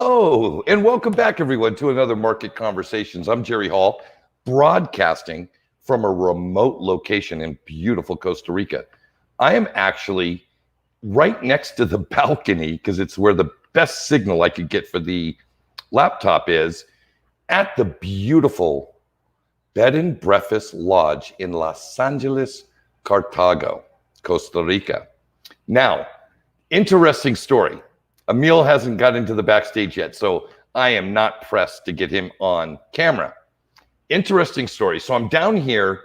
Oh, and welcome back, everyone, to another Market Conversations. I'm Jerry Hall, broadcasting from a remote location in beautiful Costa Rica. I am actually right next to the balcony because it's where the best signal I could get for the laptop is at the beautiful Bed and Breakfast Lodge in Los Angeles, Cartago, Costa Rica. Now, interesting story. Emil hasn't got into the backstage yet, so I am not pressed to get him on camera. Interesting story. So I'm down here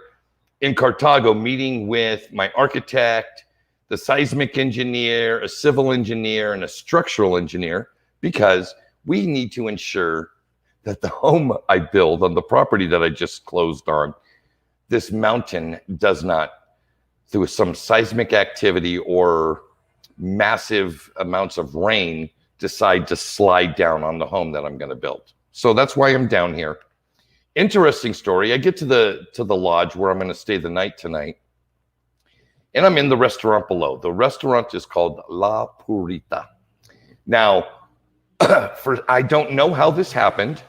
in Cartago meeting with my architect, the seismic engineer, a civil engineer, and a structural engineer, because we need to ensure that the home I build on the property that I just closed on, this mountain does not, through some seismic activity or massive amounts of rain, decide to slide down on the home that I'm going to build. So that's why I'm down here. Interesting story. I get to the lodge where I'm going to stay the night tonight, and I'm in the restaurant below. The restaurant is called La Purita. Now, I don't know how this happened,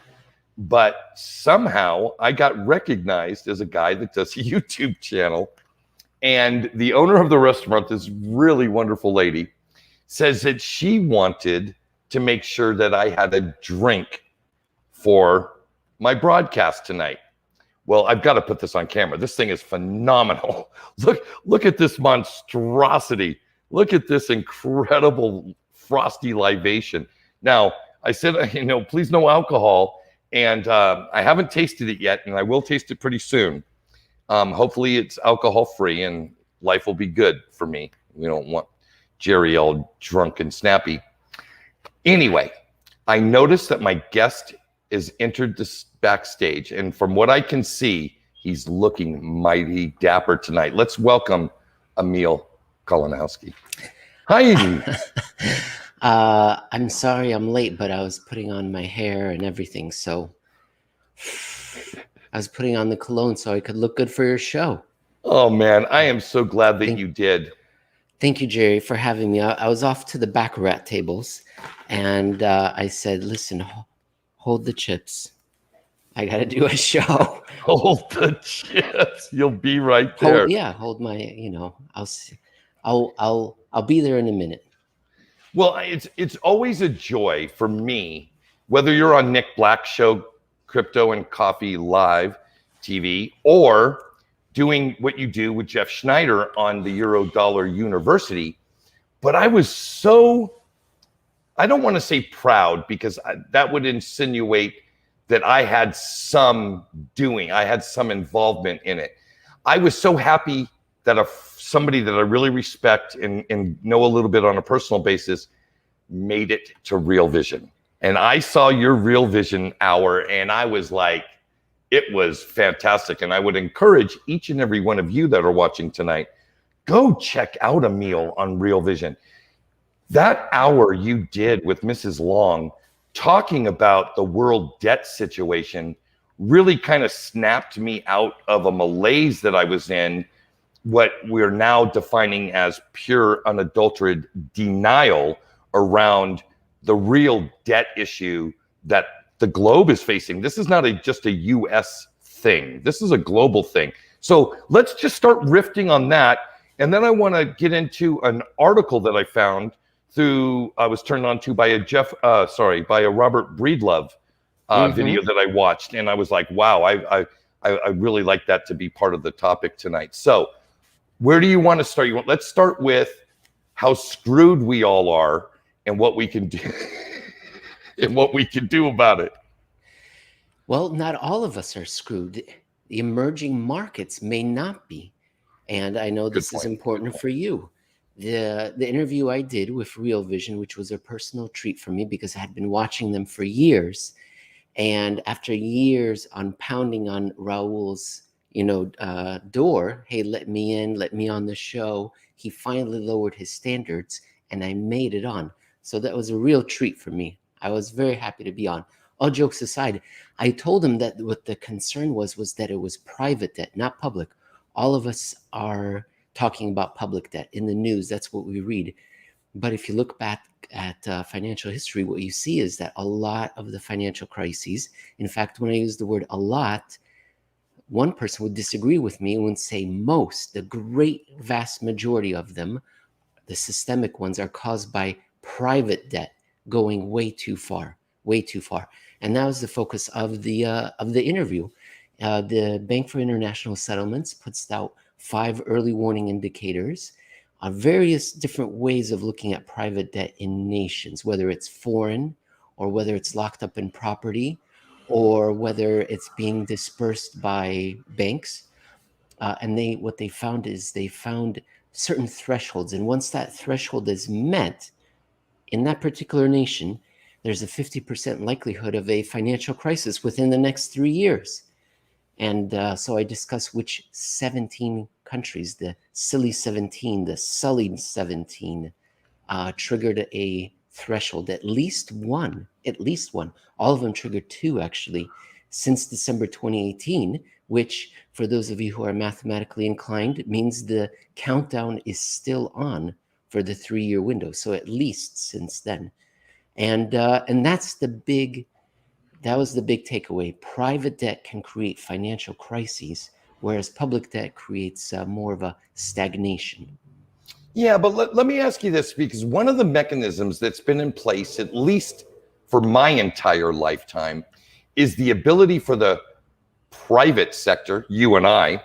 but somehow I got recognized as a guy that does a YouTube channel. And the owner of the restaurant, this really wonderful lady, says that she wanted to make sure that I had a drink for my broadcast tonight. Well, I've got to put this on camera. This thing is phenomenal. Look at this monstrosity. Look at this incredible frosty libation. Now, I said, please no alcohol. And I haven't tasted it yet, and I will taste it pretty soon. Hopefully it's alcohol free and life will be good for me. We don't want Jerry all drunk and snappy. Anyway, I noticed that my guest is entered this backstage, and from what I can see, he's looking mighty dapper tonight. Let's welcome Emil Kalinowski. Hi. I'm sorry I'm late, but I was putting on my hair and everything, so I was putting on the cologne so I could look good for your show. Oh, man, I am so glad that you did. Thank you, Jerry, for having me. I was off to the baccarat tables, and I said, listen, hold the chips. I got to do a show. Hold the chips. You'll be right there. Hold my, I'll be there in a minute. Well, it's always a joy for me, whether you're on Nick Black's show, Crypto and Coffee Live TV, or doing what you do with Jeff Schneider on the Eurodollar University. But I was so, I don't want to say proud, because that would insinuate that I had some involvement in it. I was so happy that somebody that I really respect and know a little bit on a personal basis made it to Real Vision. And I saw your Real Vision hour, and I was like, it was fantastic. And I would encourage each and every one of you that are watching tonight, go check out Emil on Real Vision. That hour you did with Mrs. Long, talking about the world debt situation, really kind of snapped me out of a malaise that I was in, what we're now defining as pure, unadulterated denial around the real debt issue that the globe is facing. This is not just a U.S. thing. This is a global thing. So let's just start riffing on that. And then I want to get into an article that I found I was turned on to by a Robert Breedlove video that I watched. And I was like, wow, I really like that to be part of the topic tonight. So where do you want to start? Let's start with how screwed we all are and what we can do and what we can do about it. Well, not all of us are screwed. The emerging markets may not be. And I know this is important for you. The interview I did with Real Vision, which was a personal treat for me because I had been watching them for years. And after years on pounding on Raul's door, hey, let me in, let me on the show, he finally lowered his standards and I made it on. So that was a real treat for me. I was very happy to be on. All jokes aside, I told him that what the concern was that it was private debt, not public. All of us are talking about public debt in the news. That's what we read. But if you look back at financial history, what you see is that a lot of the financial crises, in fact, when I use the word a lot, one person would disagree with me and would say most, the great vast majority of them, the systemic ones, are caused by private debt going way too far, way too far. And that was the focus of the interview. The Bank for International Settlements puts out 5 early warning indicators on various different ways of looking at private debt in nations, whether it's foreign or whether it's locked up in property or whether it's being dispersed by banks. And what they found is they found certain thresholds. And once that threshold is met in that particular nation, there's a 50% likelihood of a financial crisis within the next 3 years. And so I discuss which 17 countries, the silly 17, the sullied 17, triggered a threshold, at least one. All of them triggered 2, actually, since December 2018, which, for those of you who are mathematically inclined, means the countdown is still on for the 3-year window. So at least since then. And that was the big takeaway. Private debt can create financial crises, whereas public debt creates more of a stagnation. Yeah, but let me ask you this, because one of the mechanisms that's been in place, at least for my entire lifetime, is the ability for the private sector, you and I,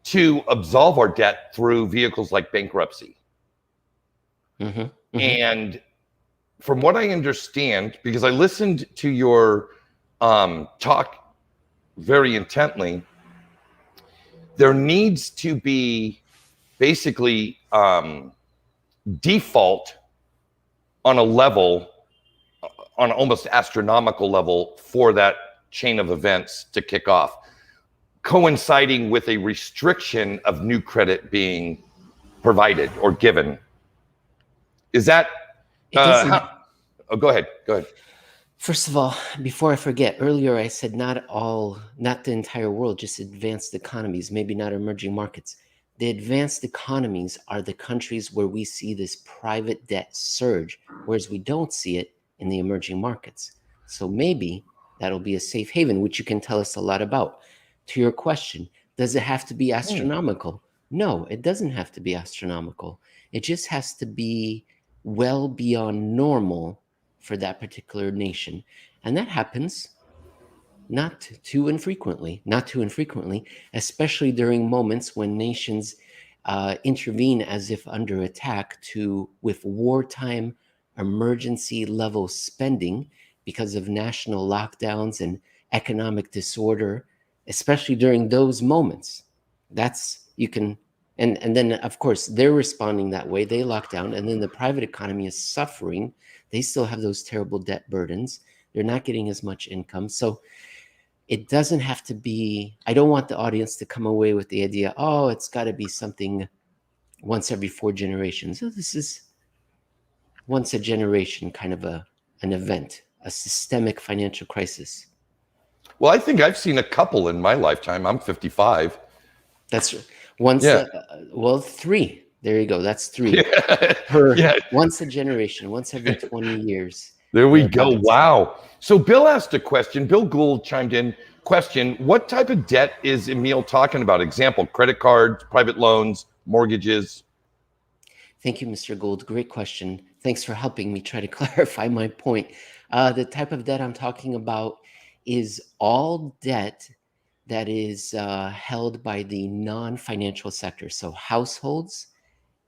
to absolve our debt through vehicles like bankruptcy. Mm-hmm, mm-hmm. And from what I understand, because I listened to your talk very intently, there needs to be basically default on a level, on almost astronomical level, for that chain of events to kick off, coinciding with a restriction of new credit being provided or given. Is that oh, go ahead. First of all, before I forget, earlier I said not the entire world, just advanced economies, maybe not emerging markets. The advanced economies are the countries where we see this private debt surge, whereas we don't see it in the emerging markets. So maybe that'll be a safe haven, which you can tell us a lot about. To your question, does it have to be astronomical? No, it doesn't have to be astronomical. It just has to be well beyond normal for that particular nation. And that happens not too infrequently, especially during moments when nations intervene as if under attack with wartime emergency level spending because of national lockdowns and economic disorder, especially during those moments. And then, of course, they're responding that way. They lock down, and then the private economy is suffering. They still have those terrible debt burdens. They're not getting as much income. So it doesn't have to be, I don't want the audience to come away with the idea, oh, it's got to be something once every 4 generations. So this is once a generation kind of an event, a systemic financial crisis. Well, I think I've seen a couple in my lifetime. I'm 55. That's once, 3. There you go. That's 3 once a generation, once every 20 years. There we go. Wow. So Bill asked a question. Bill Gould chimed in. Question: what type of debt is Emil talking about? Example: credit cards, private loans, mortgages. Thank you, Mr. Gould. Great question. Thanks for helping me try to clarify my point. The type of debt I'm talking about is all debt that is held by the non-financial sector, so households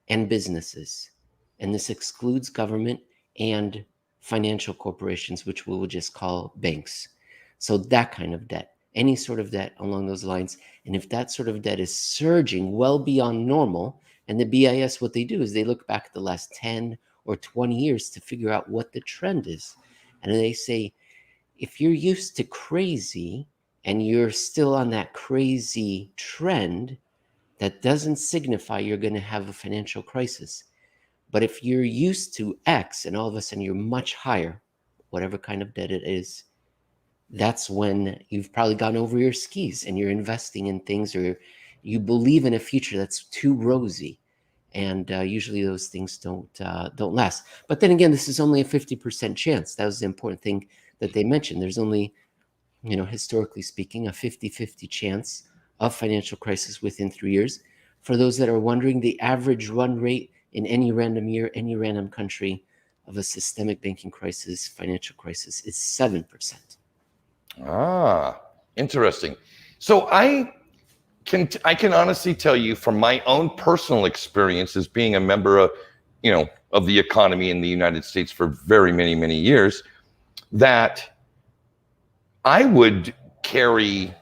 and businesses. And this excludes government and financial corporations, which we will just call banks. So that kind of debt, any sort of debt along those lines. And if that sort of debt is surging well beyond normal, and the BIS, what they do is they look back at the last 10 or 20 years to figure out what the trend is. And they say, if you're used to crazy and you're still on that crazy trend, that doesn't signify you're going to have a financial crisis. But if you're used to X and all of a sudden you're much higher, whatever kind of debt it is, that's when you've probably gone over your skis and you're investing in things, or you believe in a future that's too rosy. and usually those things don't last. But then again, this is only a 50% chance. That was the important thing that they mentioned. There's only, historically speaking, a 50-50 chance of financial crisis within 3 years. For those that are wondering, the average run rate in any random year, any random country of a systemic banking crisis, financial crisis, is 7%. Ah, interesting. So I can honestly tell you from my own personal experience as being a member of, of the economy in the United States for very many, many years, that I would carry,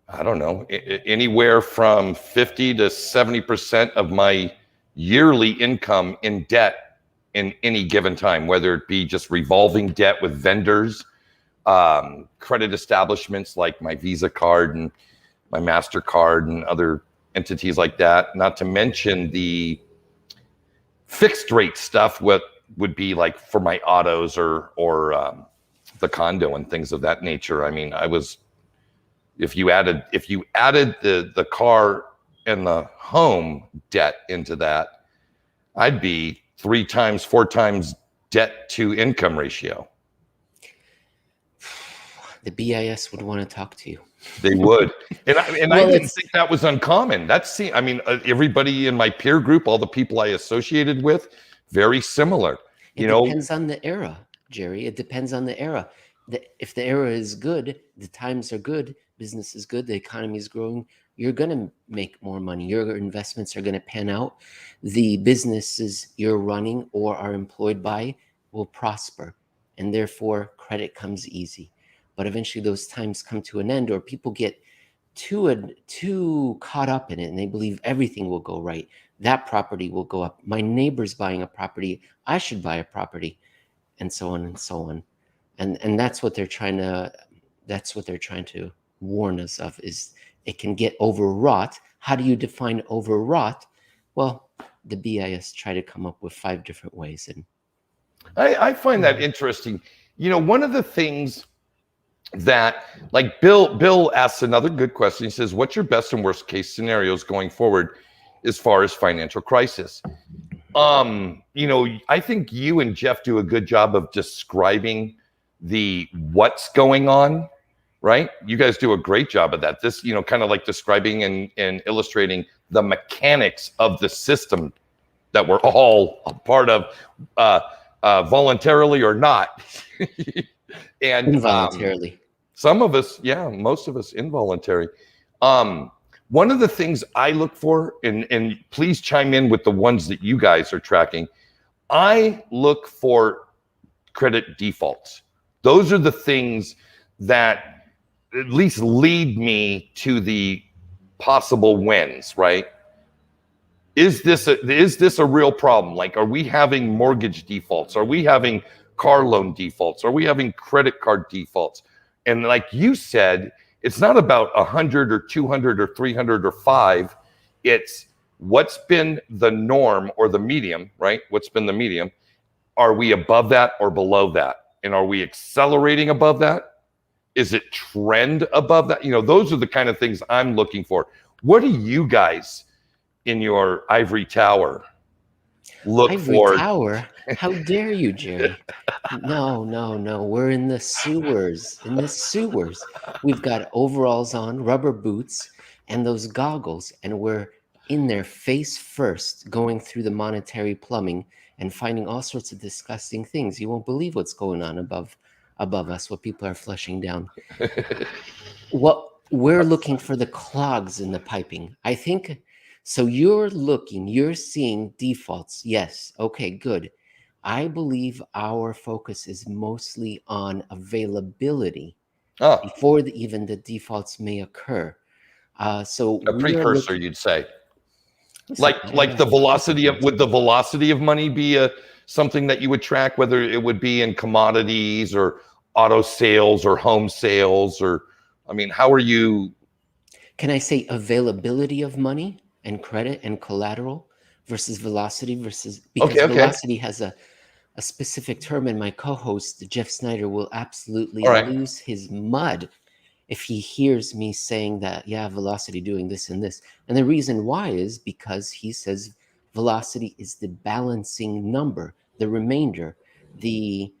I don't know, anywhere from 50 to 70% of my yearly income in debt in any given time, whether it be just revolving debt with vendors, credit establishments like my Visa card and my MasterCard and other entities like that, not to mention the fixed rate stuff, what would be like for my autos or the condo and things of that nature. I mean, if you added the car and the home debt into that, I'd be 3 times, 4 times debt to income ratio. The BIS would want to talk to you. They would. And I didn't think that was uncommon. Everybody in my peer group, all the people I associated with, very similar. It depends on the era, Jerry. It depends on the era. If the era is good, the times are good, business is good, the economy is growing, you're going to make more money. Your investments are going to pan out. The businesses you're running or are employed by will prosper. And therefore, credit comes easy. But eventually those times come to an end, or people get too caught up in it and they believe everything will go right. That property will go up. My neighbor's buying a property. I should buy a property, and so on and so on. And that's what they're trying to warn us of, is it can get overwrought. How do you define overwrought? Well, the BIS try to come up with 5 different ways. And I find that interesting. One of the things that, like, Bill asks another good question. He says, what's your best and worst case scenarios going forward as far as financial crisis? I think you and Jeff do a good job of describing the what's going on, right? You guys do a great job of that. This, kind of like describing and illustrating the mechanics of the system that we're all a part of, voluntarily or not. And involuntarily. Some of us, most of us involuntary. One of the things I look for, and please chime in with the ones that you guys are tracking, I look for credit defaults. Those are the things that at least lead me to the possible wins, right? Is this a real problem? Like, are we having mortgage defaults? Are we having car loan defaults? Are we having credit card defaults? And like you said, it's not about 100 or 200 or 300 or 5. It's what's been the norm or the medium, right? What's been the medium? Are we above that or below that? And are we accelerating above that? Is it trend above that? Those are the kind of things I'm looking for. What do you guys in your ivory tower look for? Ivory tower? How dare you, Jerry? No. We're in the sewers. We've got overalls on, rubber boots, and those goggles, and we're in there face first, going through the monetary plumbing and finding all sorts of disgusting things. You won't believe what's going on above us, what people are flushing down. What we're looking for, the clogs in the piping. I think so. You're seeing defaults. Yes. Okay, good. I believe our focus is mostly on availability before even the defaults may occur. So a precursor, you'd say. Like the velocity of, would the velocity of money be something that you would track, whether it would be in commodities or auto sales or home sales, or, how are you? Can I say availability of money and credit and collateral versus velocity because velocity has a specific term, and my co-host Jeff Snyder will absolutely lose his mud if he hears me saying that, yeah, velocity doing this and this. And the reason why is because he says velocity is the balancing number, the remainder, the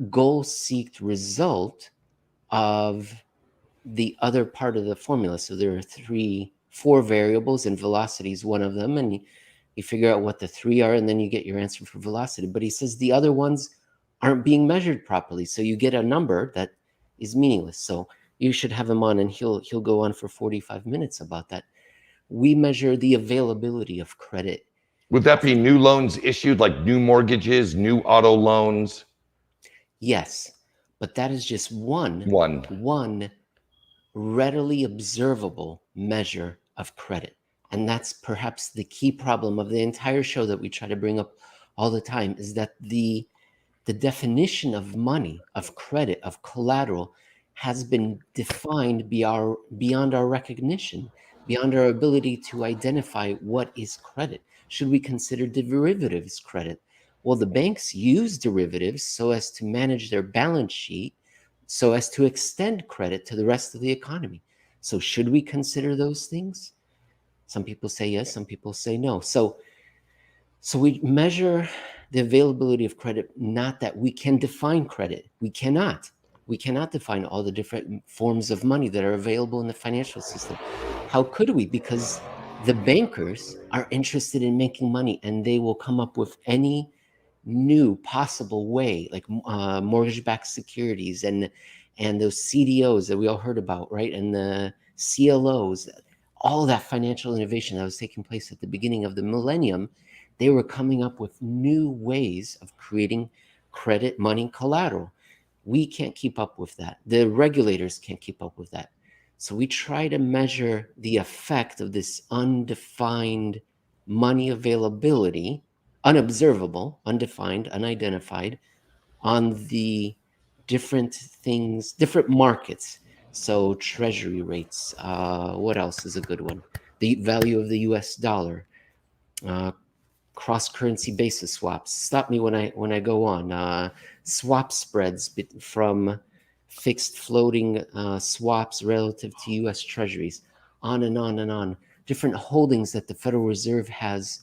goal-seeked result of the other part of the formula. So there are four variables, and velocity is one of them. And you figure out what the three are, and then you get your answer for velocity. But he says the other ones aren't being measured properly. So you get a number that is meaningless. So you should have him on, and he'll go on for 45 minutes about that. We measure the availability of credit. Would that be new loans issued, like new mortgages, new auto loans? Yes, but that is just one readily observable measure of credit. And that's perhaps the key problem of the entire show that we try to bring up all the time, is that the definition of money, of credit, of collateral has been defined beyond our recognition, beyond our ability to identify what is credit. Should we consider derivatives credit? Well, the banks use derivatives so as to manage their balance sheet, so as to extend credit to the rest of the economy. So should we consider those things? Some people say yes, some people say no. So we measure the availability of credit, not that we can define credit. We cannot. We cannot define all the different forms of money that are available in the financial system. How could we? Because the bankers are interested in making money, and they will come up with any new possible way, like mortgage-backed securities and those CDOs that we all heard about, right? And the CLOs, all that financial innovation that was taking place at the beginning of the millennium. They were coming up with new ways of creating credit, money, collateral. We can't keep up with that. The regulators can't keep up with that. So we try to measure the effect of this undefined money availability, unobservable, undefined, unidentified, on the different things, different markets. So treasury rates. What else is a good one? The value of the US dollar. Cross-currency basis swaps. Stop me when I go on. Swap spreads from fixed floating swaps relative to U.S. Treasuries, on and on and on. Different holdings that the Federal Reserve has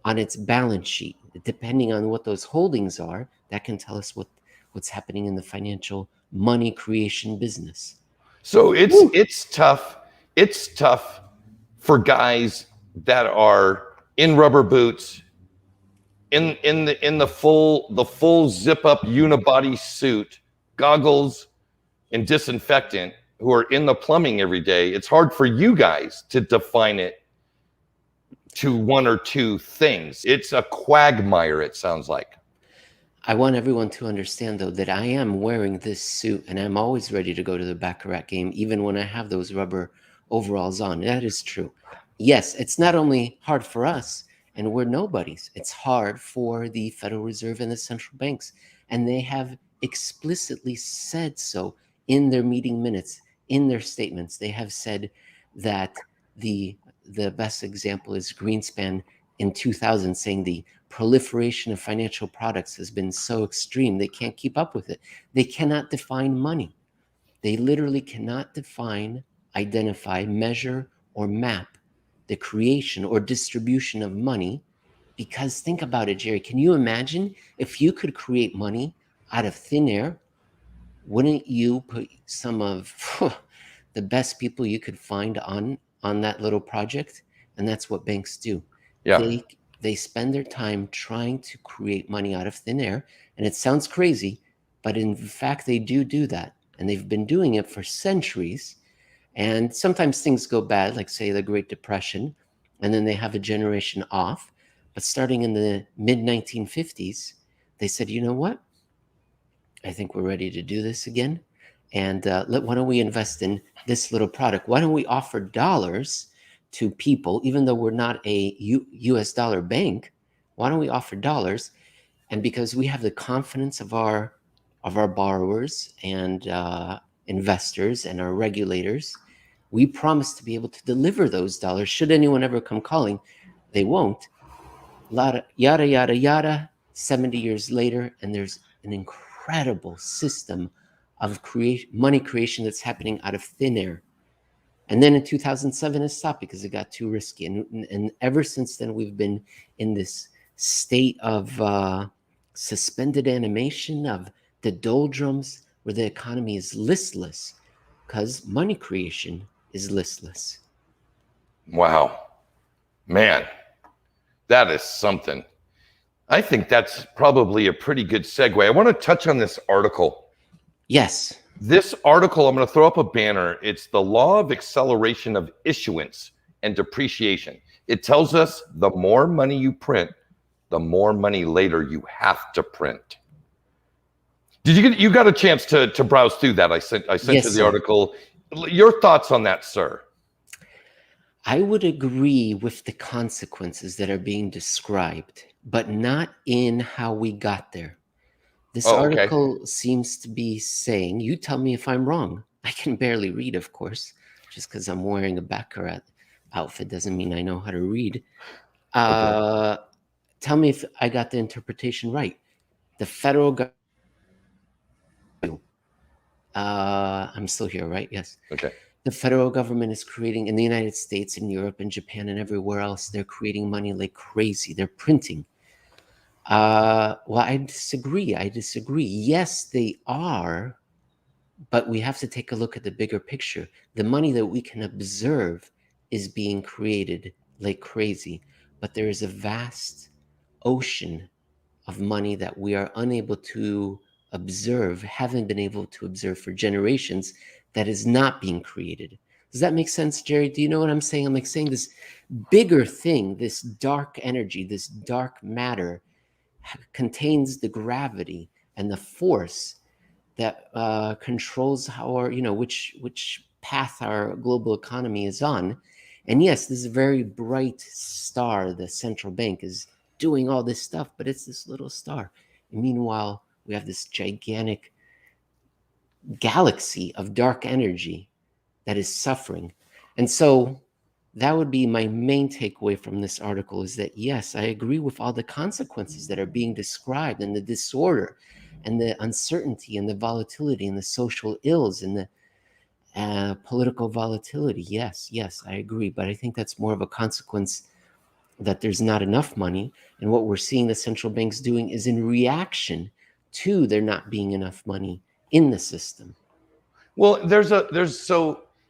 on its balance sheet. Depending on what those holdings are, that can tell us what's happening in the financial money creation business. So it's tough. It's tough for guys that are in rubber boots, in the full zip up unibody suit, goggles, and disinfectant, who are in the plumbing every day. It's hard for you guys to define it to one or two things. It's a quagmire, it sounds like. I want everyone to understand, though, that I am wearing this suit, and I'm always ready to go to the baccarat game, even when I have those rubber overalls on. That is true. Yes, it's not only hard for us, and we're nobodies. It's hard for the Federal Reserve and the central banks, and they have explicitly said so in their meeting minutes, in their statements. They have said that the best example is Greenspan in 2000, saying the proliferation of financial products has been so extreme, they can't keep up with it. They cannot define money. They literally cannot define, identify, measure, or map the creation or distribution of money. Because think about it, Jerry. Can you imagine if you could create money out of thin air? Wouldn't you put some of the best people you could find on that little project? And that's what banks do. Yeah. They spend their time trying to create money out of thin air. And it sounds crazy, but in fact, they do that. And they've been doing it for centuries. And sometimes things go bad, like, say, the Great Depression, and then they have a generation off. But starting in the mid-1950s, they said, you know what? I think we're ready to do this again. And why don't we invest in this little product? Why don't we offer dollars to people, even though we're not a US dollar bank? Why don't we offer dollars? And because we have the confidence of our borrowers and investors and our regulators, we promise to be able to deliver those dollars. Should anyone ever come calling, they won't. Yada, yada, yada. 70 years later, and there's an incredible system of money creation that's happening out of thin air. And then in 2007, it stopped because it got too risky. And ever since then, we've been in this state of suspended animation, of the doldrums, where the economy is listless because money creation is listless. Wow. Man, that is something. I think that's probably a pretty good segue. I want to touch on this article. Yes. This article, I'm going to throw up a banner. It's the law of acceleration of issuance and depreciation. It tells us the more money you print, the more money later you have to print. Did you got a chance to browse through that? I sent yes, you the sir. Article. Your thoughts on that, sir? I would agree with the consequences that are being described, but not in how we got there. This article seems to be saying, you tell me if I'm wrong. I can barely read, of course. Just because I'm wearing a Baccarat outfit doesn't mean I know how to read. Tell me if I got the interpretation right. The federal government... I'm still here, right? Yes. Okay. The federal government is creating, in the United States, in Europe, and Japan, and everywhere else, they're creating money like crazy. They're printing. Well, I disagree. Yes, they are, but we have to take a look at the bigger picture. The money that we can observe is being created like crazy, but there is a vast ocean of money that we are unable to observe, haven't been able to observe for generations, that is not being created. Does that make sense, Jerry? Do you know what I'm saying? I'm like saying this bigger thing, this dark energy, this dark matter contains the gravity and the force that controls how which path our global economy is on. And yes, this very bright star, the central bank, is doing all this stuff, but it's this little star. And meanwhile, we have this gigantic galaxy of dark energy that is suffering. And so that would be my main takeaway from this article, is that, yes, I agree with all the consequences that are being described, and the disorder and the uncertainty and the volatility and the social ills and the political volatility. Yes, I agree. But I think that's more of a consequence that there's not enough money. And what we're seeing the central banks doing is in reaction to there not being enough money in the system. Well,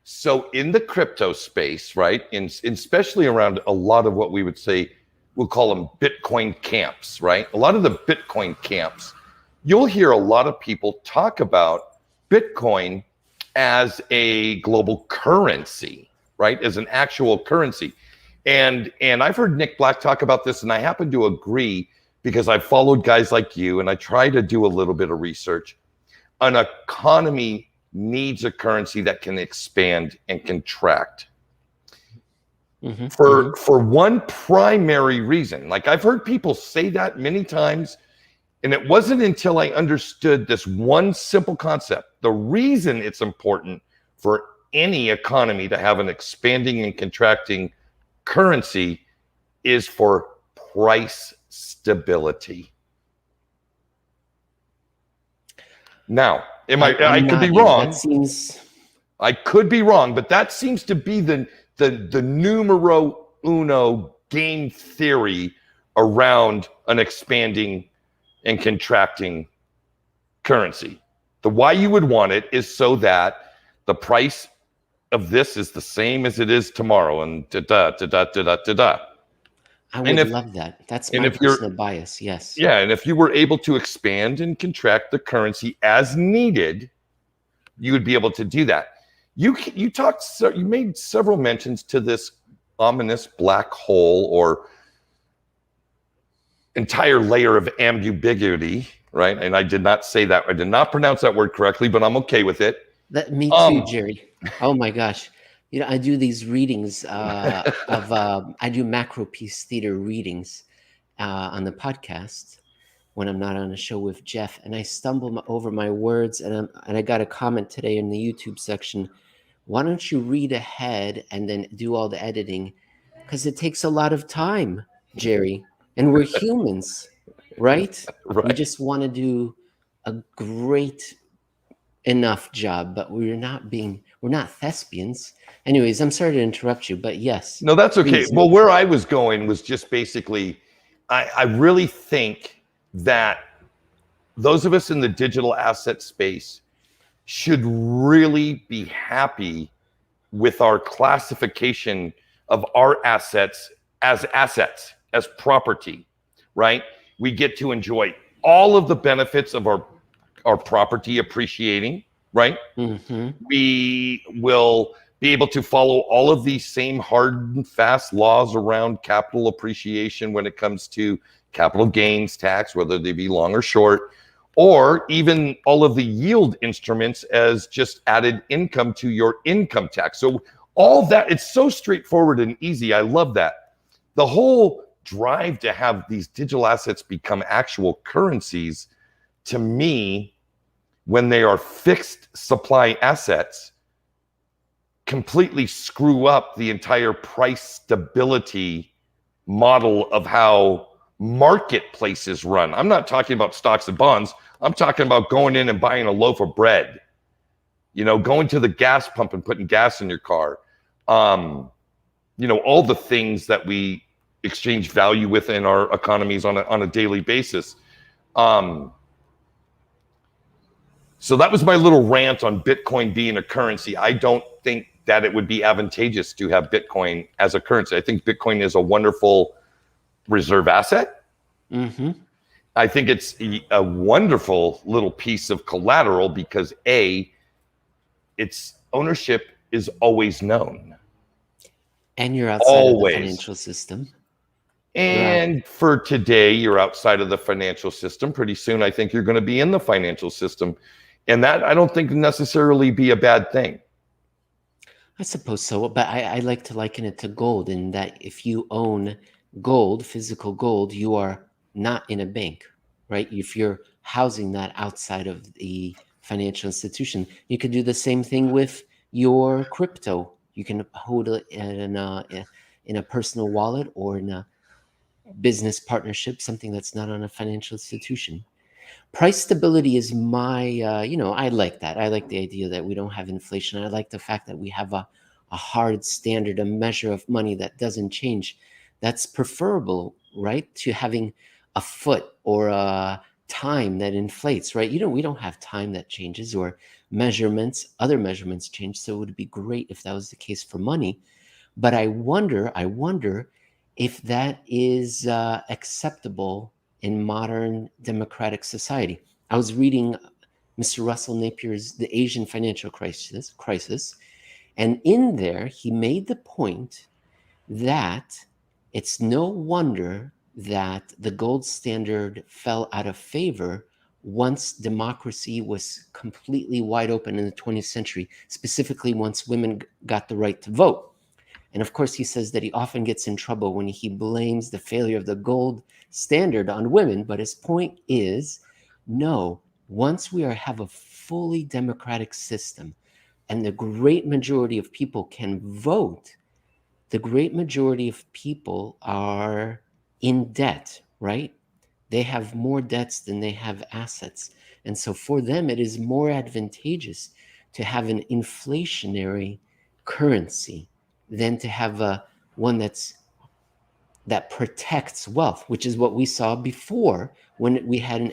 so in the crypto space, right, especially around a lot of what we would say, we'll call them Bitcoin camps, right? A lot of the Bitcoin camps, you'll hear a lot of people talk about Bitcoin as a global currency, right, as an actual currency. And I've heard Nick Black talk about this, and I happen to agree because I've followed guys like you, and I try to do a little bit of research. An economy needs a currency that can expand and contract. For one primary reason. Like, I've heard people say that many times, and it wasn't until I understood this one simple concept. The reason it's important for any economy to have an expanding and contracting currency is for price stability. Now, I could be wrong. I could be wrong, but that seems to be the numero uno game theory around an expanding and contracting currency. The why you would want it is so that the price of this is the same as it is tomorrow, and I would love that. That's my personal bias, yes. Yeah, and if you were able to expand and contract the currency as needed, you would be able to do that. You made several mentions to this ominous black hole or entire layer of ambiguity, right? And I did not say that. I did not pronounce that word correctly, but I'm okay with it. Me too, Jerry. Oh my gosh. I do these readings I do macro piece theater readings on the podcast when I'm not on a show with Jeff, and I stumble over my words, and I got a comment today in the YouTube section. Why don't you read ahead and then do all the editing? Because it takes a lot of time, Jerry, and we're humans, right? We just want to do a great enough job, but we're not thespians. Anyways, I'm sorry to interrupt you, but yes. No, that's okay. Please. Well, where I was going was just basically, I really think that those of us in the digital asset space should really be happy with our classification of our assets, as property, right? We get to enjoy all of the benefits of our property appreciating, right? Mm-hmm. We will be able to follow all of these same hard and fast laws around capital appreciation when it comes to capital gains tax, whether they be long or short, or even all of the yield instruments as just added income to your income tax. So all that, it's so straightforward and easy. I love that. The whole drive to have these digital assets become actual currencies, to me, when they are fixed supply assets, completely screw up the entire price stability model of how marketplaces run. I'm not talking about stocks and bonds. I'm talking about going in and buying a loaf of bread, going to the gas pump and putting gas in your car. All the things that we exchange value with in our economies on a daily basis. So that was my little rant on Bitcoin being a currency. I don't think that it would be advantageous to have Bitcoin as a currency. I think Bitcoin is a wonderful reserve asset. Mm-hmm. I think it's a wonderful little piece of collateral because its ownership is always known. And you're outside of the financial system. And for today, you're outside of the financial system. Pretty soon, I think you're going to be in the financial system. And that I don't think necessarily be a bad thing. I suppose so, but I like to liken it to gold in that if you own gold, physical gold, you are not in a bank, right? If you're housing that outside of the financial institution, you could do the same thing with your crypto. You can hold it in a personal wallet or in a business partnership, something that's not on a financial institution. Price stability is my, I like that. I like the idea that we don't have inflation. I like the fact that we have a hard standard, a measure of money that doesn't change. That's preferable, right, to having a foot or a time that inflates, right? We don't have time that changes or other measurements change. So it would be great if that was the case for money. But I wonder if that is acceptable in modern democratic society. I was reading Mr. Russell Napier's The Asian Financial Crisis, and in there he made the point that it's no wonder that the gold standard fell out of favor once democracy was completely wide open in the 20th century, specifically once women got the right to vote. And of course, he says that he often gets in trouble when he blames the failure of the gold standard on women. But his point is, no, once we have a fully democratic system and the great majority of people can vote, the great majority of people are in debt, right? They have more debts than they have assets. And so for them, it is more advantageous to have an inflationary currency than to have one that protects wealth, which is what we saw before when we had an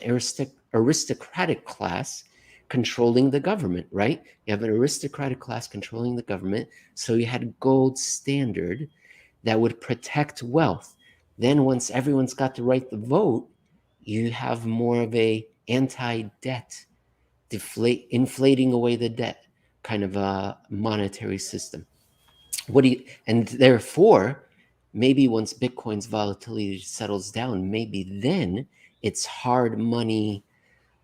aristocratic class controlling the government, right? You have an aristocratic class controlling the government, so you had a gold standard that would protect wealth. Then once everyone's got the right to vote, you have more of a anti-debt, inflating away the debt kind of a monetary system. And therefore, maybe once Bitcoin's volatility settles down, maybe then its hard money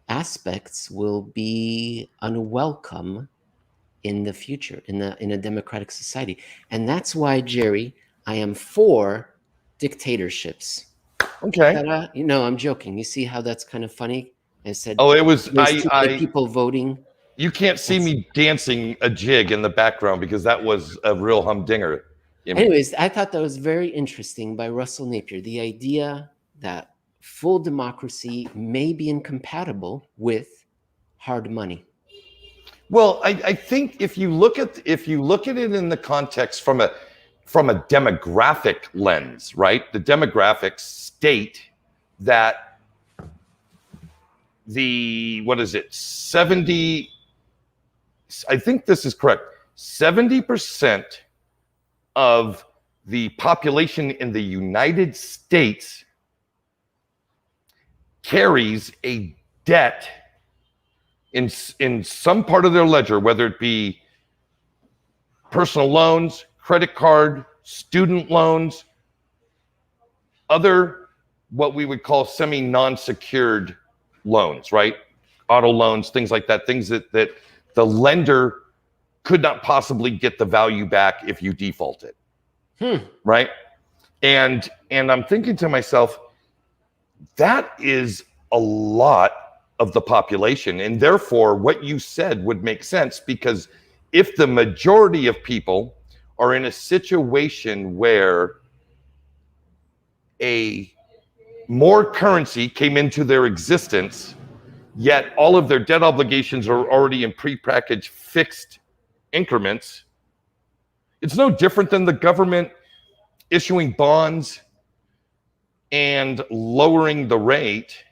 aspects will be unwelcome in the future in a democratic society. And that's why, Jerry, I am for dictatorships. Okay. I'm joking. You see how that's kind of funny? I said, oh, it was there's too many people voting. You can't see me dancing a jig in the background because that was a real humdinger. Anyways, I thought that was very interesting by Russell Napier. The idea that full democracy may be incompatible with hard money. Well, I think if you look at it in the context from a demographic lens, right? The demographics state that what is it? 70, I think this is correct. 70% of the population in the United States carries a debt in some part of their ledger, whether it be personal loans, credit card, student loans, other what we would call semi-non-secured loans, right? Auto loans, things like that, things that the lender could not possibly get the value back if you defaulted, right? And I'm thinking to myself, that is a lot of the population. And therefore, what you said would make sense, because if the majority of people are in a situation where more currency came into their existence, yet all of their debt obligations are already in prepackaged fixed increments, it's no different than the government issuing bonds and lowering the rate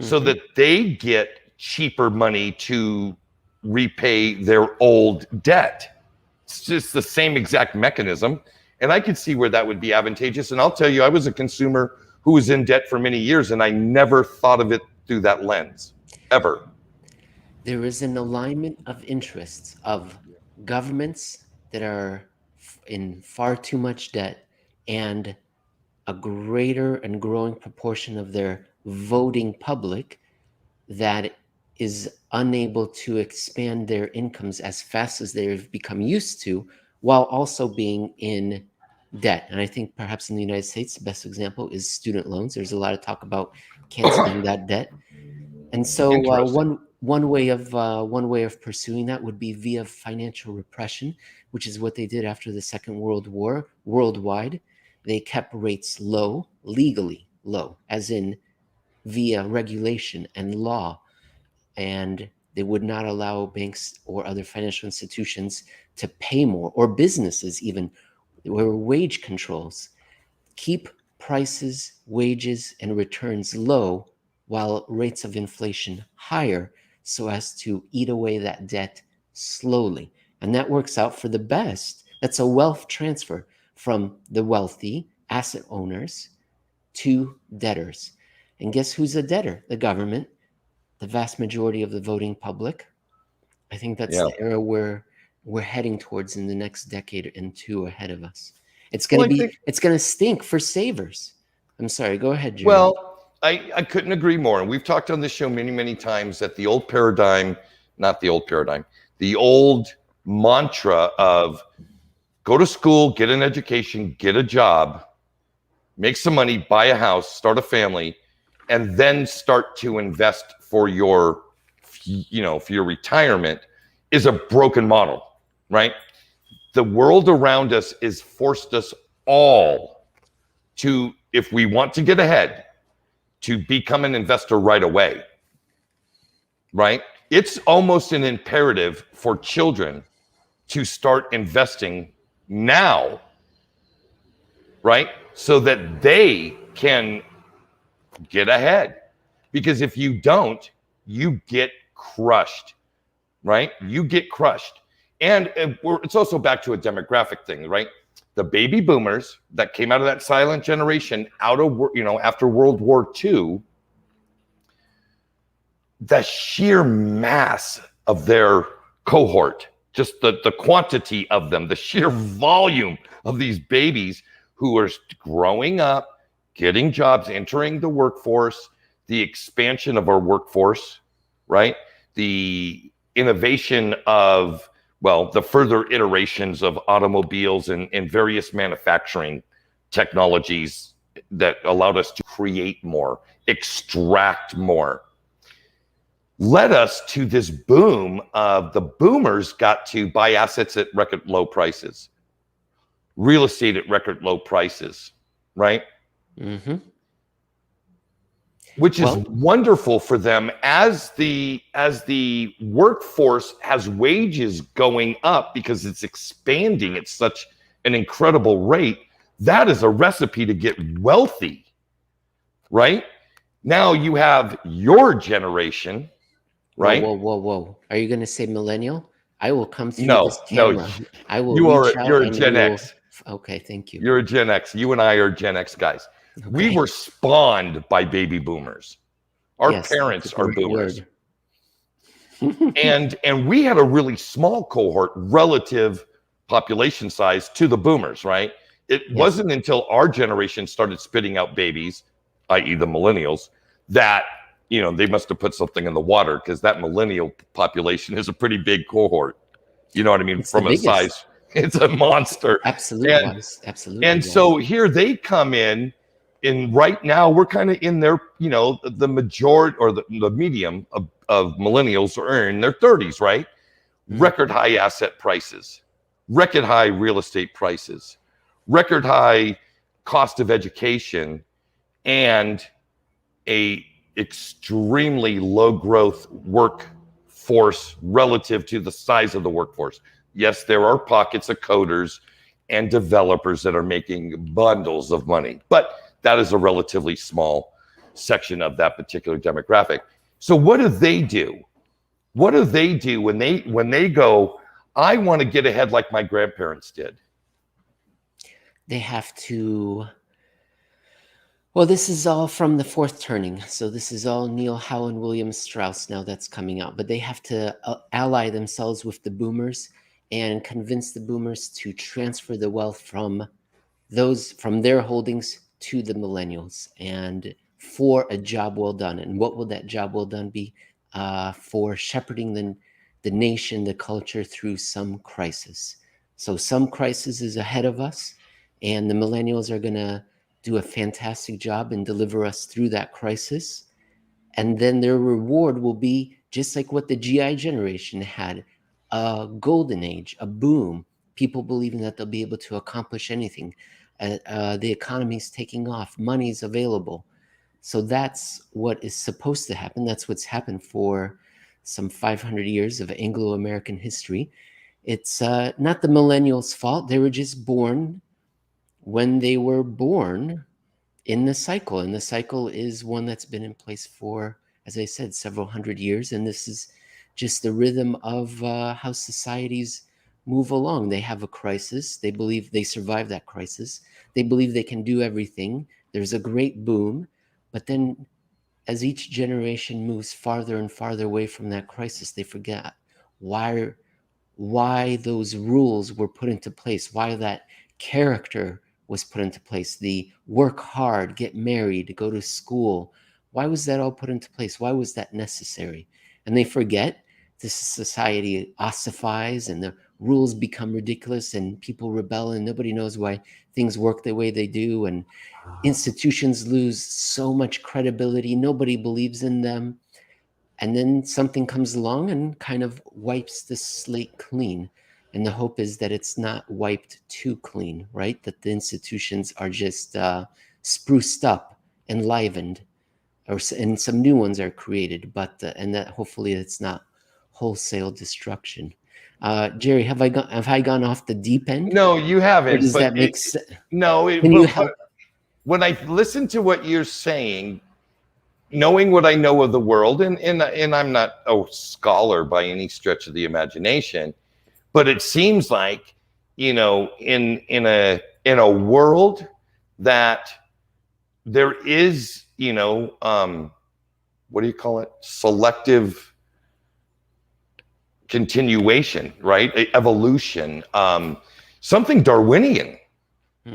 so that they get cheaper money to repay their old debt. It's just the same exact mechanism. And I could see where that would be advantageous. And I'll tell you, I was a consumer who was in debt for many years, and I never thought of it through that lens, ever. There is an alignment of interests of governments that are in far too much debt and a greater and growing proportion of their voting public that is unable to expand their incomes as fast as they've become used to, while also being in debt. And I think perhaps in the United States, the best example is student loans. There's a lot of talk about canceling that debt. And so one way of pursuing that would be via financial repression, which is what they did after the Second World War worldwide. They kept rates low, legally low, as in via regulation and law. And they would not allow banks or other financial institutions to pay more, or businesses even. There were wage controls. Keep prices, wages, and returns low while rates of inflation higher, so as to eat away that debt slowly. And that works out for the best. That's a wealth transfer from the wealthy asset owners to debtors. And guess who's a debtor? The government, the vast majority of the voting public. I think that's the era where we're heading towards in the next decade and two ahead of us. It's going to stink for savers. I'm sorry, go ahead, Jerry. Well, I couldn't agree more. And we've talked on this show many, many times that the old mantra of go to school, get an education, get a job, make some money, buy a house, start a family, and then start to invest for your retirement is a broken model, right? The world around us has forced us all to, if we want to get ahead, to become an investor right away, right? It's almost an imperative for children to start investing now, right? So that they can get ahead. Because if you don't, you get crushed, right? You get crushed. And it's also back to a demographic thing, right? The baby boomers that came out of that silent generation after World War II, the sheer mass of their cohort, just the quantity of them, the sheer volume of these babies who are growing up, getting jobs, entering the workforce, the expansion of our workforce, right? The innovation of, the further iterations of automobiles and various manufacturing technologies that allowed us to create more, extract more, led us to this boom of the boomers got to buy assets at record low prices, real estate at record low prices, right? Mm-hmm. which is wonderful for them as the workforce has wages going up because it's expanding at such an incredible rate. That is a recipe to get wealthy, right? Now you have your generation, right? Whoa. Are you going to say millennial? I will come through this camera. No, I will reach out. You're a Gen X. Okay, thank you. You're a Gen X. You and I are Gen X guys. Okay. We were spawned by baby boomers. Our parents are boomers. and we had a really small cohort relative population size to the boomers, right? It wasn't until our generation started spitting out babies, i.e. the millennials, that they must have put something in the water, because that millennial population is a pretty big cohort. You know what I mean? It's from a size, it's a monster. Absolutely. And so here they come in, and right now we're kind of in their, the majority or the medium of millennials are in their 30s, right? Mm-hmm. Record high asset prices, record high real estate prices, record high cost of education, and a extremely low growth workforce relative to the size of the workforce. Yes, there are pockets of coders and developers that are making bundles of money, but that is a relatively small section of that particular demographic. So what do they do? What do they do when they go, I want to get ahead like my grandparents did? They have to. Well, this is all from the Fourth Turning. So this is all Neil Howe and William Strauss now that's coming out. But they have to ally themselves with the boomers and convince the boomers to transfer the wealth from their holdings to the millennials, and for a job well done. And what will that job well done be? For shepherding the nation, the culture through some crisis. So some crisis is ahead of us, and the millennials are going to do a fantastic job and deliver us through that crisis. And then their reward will be just like what the GI generation had, a golden age, a boom, people believing that they'll be able to accomplish anything. The economy's taking off, money's available. So that's what is supposed to happen. That's what's happened for some 500 years of Anglo-American history. It's not the millennials' fault. They were just born when they were born in the cycle. And the cycle is one that's been in place for, as I said, several hundred years. And this is just the rhythm of how societies move along. They have a crisis. They believe they survive that crisis. They believe they can do everything. There's a great boom. But then as each generation moves farther and farther away from that crisis, they forget why those rules were put into place, why that character was put into place, the work hard, get married, go to school. Why was that all put into place? Why was that necessary? And they forget. This society ossifies and the rules become ridiculous and people rebel and nobody knows why things work the way they do, and institutions lose so much credibility. Nobody believes in them. And then something comes along and kind of wipes the slate clean. And the hope is that it's not wiped too clean, right? That the institutions are just spruced up, enlivened, and some new ones are created. But and that hopefully it's not wholesale destruction. Jerry, have I gone off the deep end? No, you haven't. Or does that make sense? No. When I listen to what you're saying, knowing what I know of the world, and I'm not a scholar by any stretch of the imagination, but it seems like, in a world that there is, what do you call it? Selective continuation, right? Evolution, something Darwinian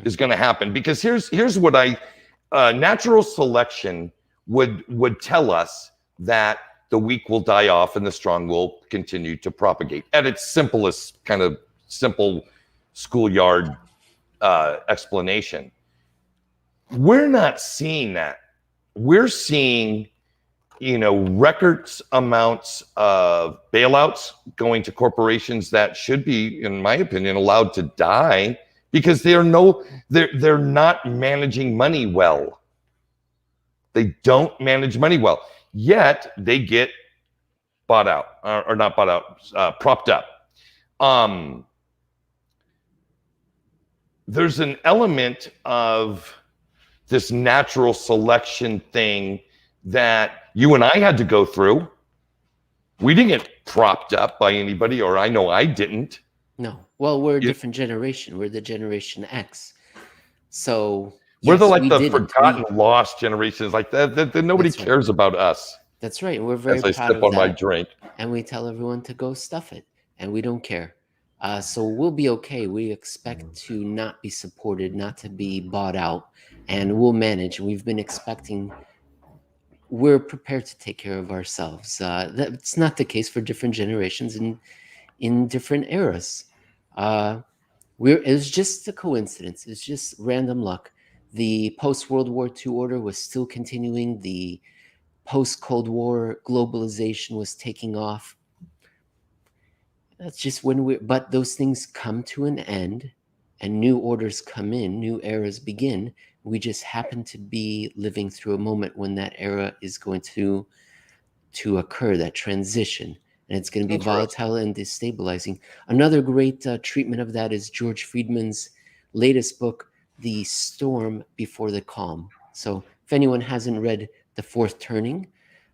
is going to happen, because here's what natural selection would tell us, that the weak will die off and the strong will continue to propagate, at its simplest kind of simple schoolyard explanation. We're not seeing that. We're seeing, record amounts of bailouts going to corporations that should be, in my opinion, allowed to die, because they're not managing money well. They don't manage money well. Yet they get bought out, or not bought out, propped up. There's an element of this natural selection thing that you and I had to go through. We didn't get propped up by anybody, or I know I didn't. No. Well, we're a different generation. We're the Generation X. So we're the forgotten, lost generations. Like that nobody cares about us. That's right. We're very proud of that. As I sip on my drink. And we tell everyone to go stuff it. And we don't care. So we'll be okay. We expect to not be supported, not to be bought out. And we'll manage. We've been expecting... We're prepared to take care of ourselves. That's not the case for different generations in different eras. It's just a coincidence. It's just random luck. The post-World War II order was still continuing. The post-Cold War globalization was taking off. That's just but those things come to an end and new orders come in, new eras begin. We just happen to be living through a moment when that era is going to occur, that transition. And it's going to be volatile and destabilizing. Another great treatment of that is George Friedman's latest book, The Storm Before the Calm. So if anyone hasn't read The Fourth Turning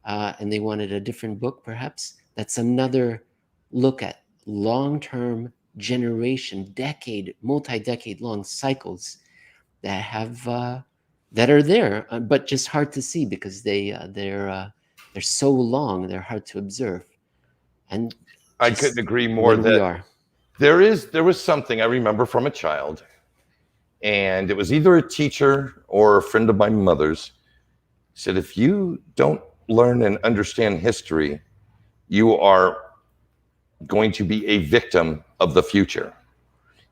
and they wanted a different book, perhaps, that's another look at long-term generation, multi-decade long cycles that have that are there, but just hard to see because they're so long, they're hard to observe. And I couldn't agree more that there was something I remember from a child, and it was either a teacher or a friend of my mother's, said, if you don't learn and understand history, you are going to be a victim of the future.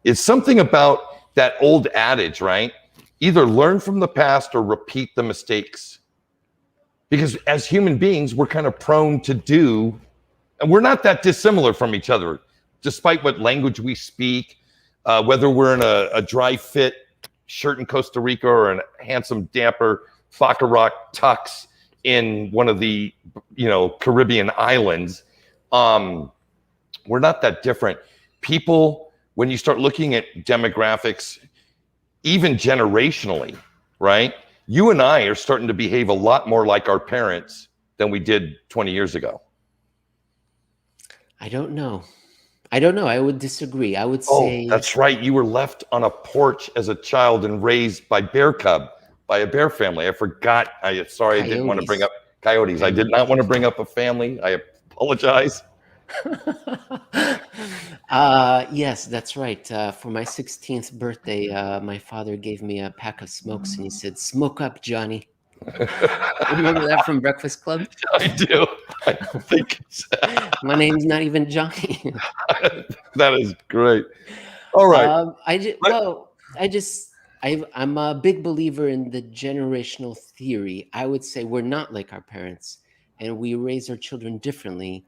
It's something about that old adage, right? Either learn from the past or repeat the mistakes. Because as human beings, we're kind of prone to do, and we're not that dissimilar from each other, despite what language we speak, whether we're in a dry fit shirt in Costa Rica or a handsome damper Baccarat tux in one of the Caribbean islands. We're not that different. People, when you start looking at demographics, even generationally, right? You and I are starting to behave a lot more like our parents than we did 20 years ago. I don't know. I would disagree. I would say... Oh, that's right. You were left on a porch as a child and raised by a bear family. I forgot. Sorry, I didn't want to bring up coyotes. I did not want to bring up a family. I apologize. Yes, that's right. For my 16th birthday, my father gave me a pack of smokes and he said, "Smoke up, Johnny." Remember that from Breakfast Club? I do. I think my name's not even Johnny. That is great. All right. I'm a big believer in the generational theory. I would say we're not like our parents, and we raise our children differently.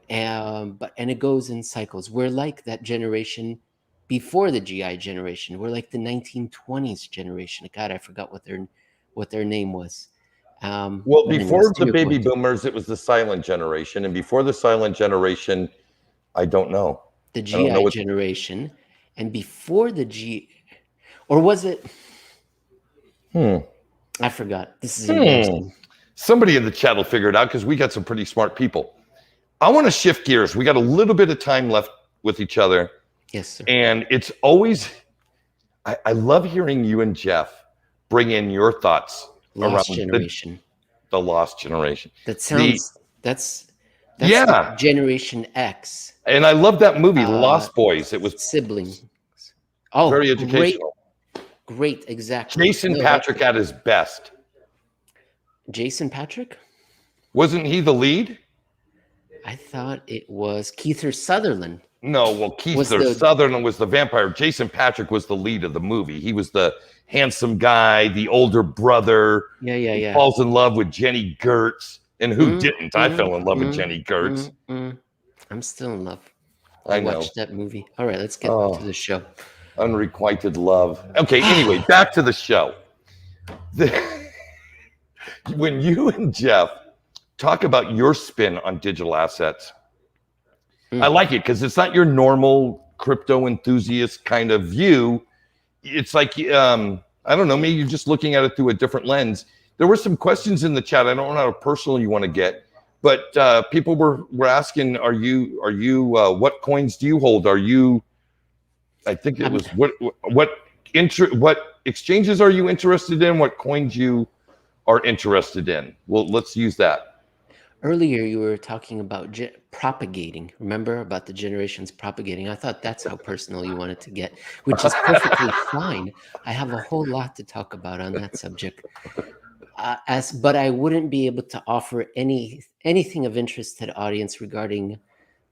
And it goes in cycles. We're like that generation before the GI generation. We're like the 1920s generation. God, I forgot what their name was. Well, before the baby boomers, it was the silent generation, and before the silent generation, I don't know. The GI generation, and before the or was it? I forgot. This is embarrassing. Somebody in the chat will figure it out because we got some pretty smart people. I want to shift gears. We got a little bit of time left with each other. Yes, sir. And it's always, I love hearing you and Jeff bring in your thoughts around generation. The lost generation. That sounds, that's like Generation X. And I love that movie, Lost Boys. It was siblings. Oh, very educational. Great, exactly. Jason Patrick at his best. Jason Patrick? Wasn't he the lead? I thought it was Kiefer Sutherland. No, well, Kiefer Sutherland was the vampire. Jason Patrick was the lead of the movie. He was the handsome guy, the older brother. Yeah. He falls in love with Jenny Gertz. And who didn't? I fell in love with Jenny Gertz. I'm still in love. I watched that movie. All right, let's get to the show. Unrequited love. Okay, anyway, back to the show. When you and Jeff talk about your spin on digital assets, I like it because it's not your normal crypto enthusiast kind of view. It's like, I don't know, maybe you're just looking at it through a different lens. There were some questions in the chat. I don't know how personal you want to get, but people were asking, are you what coins do you hold? Are you, I think it was, what exchanges are you interested in? What coins you are interested in? Well, let's use that. Earlier, you were talking about propagating. Remember about the generations propagating? I thought that's how personal you wanted to get, which is perfectly fine. I have a whole lot to talk about on that subject. But I wouldn't be able to offer anything of interest to the audience regarding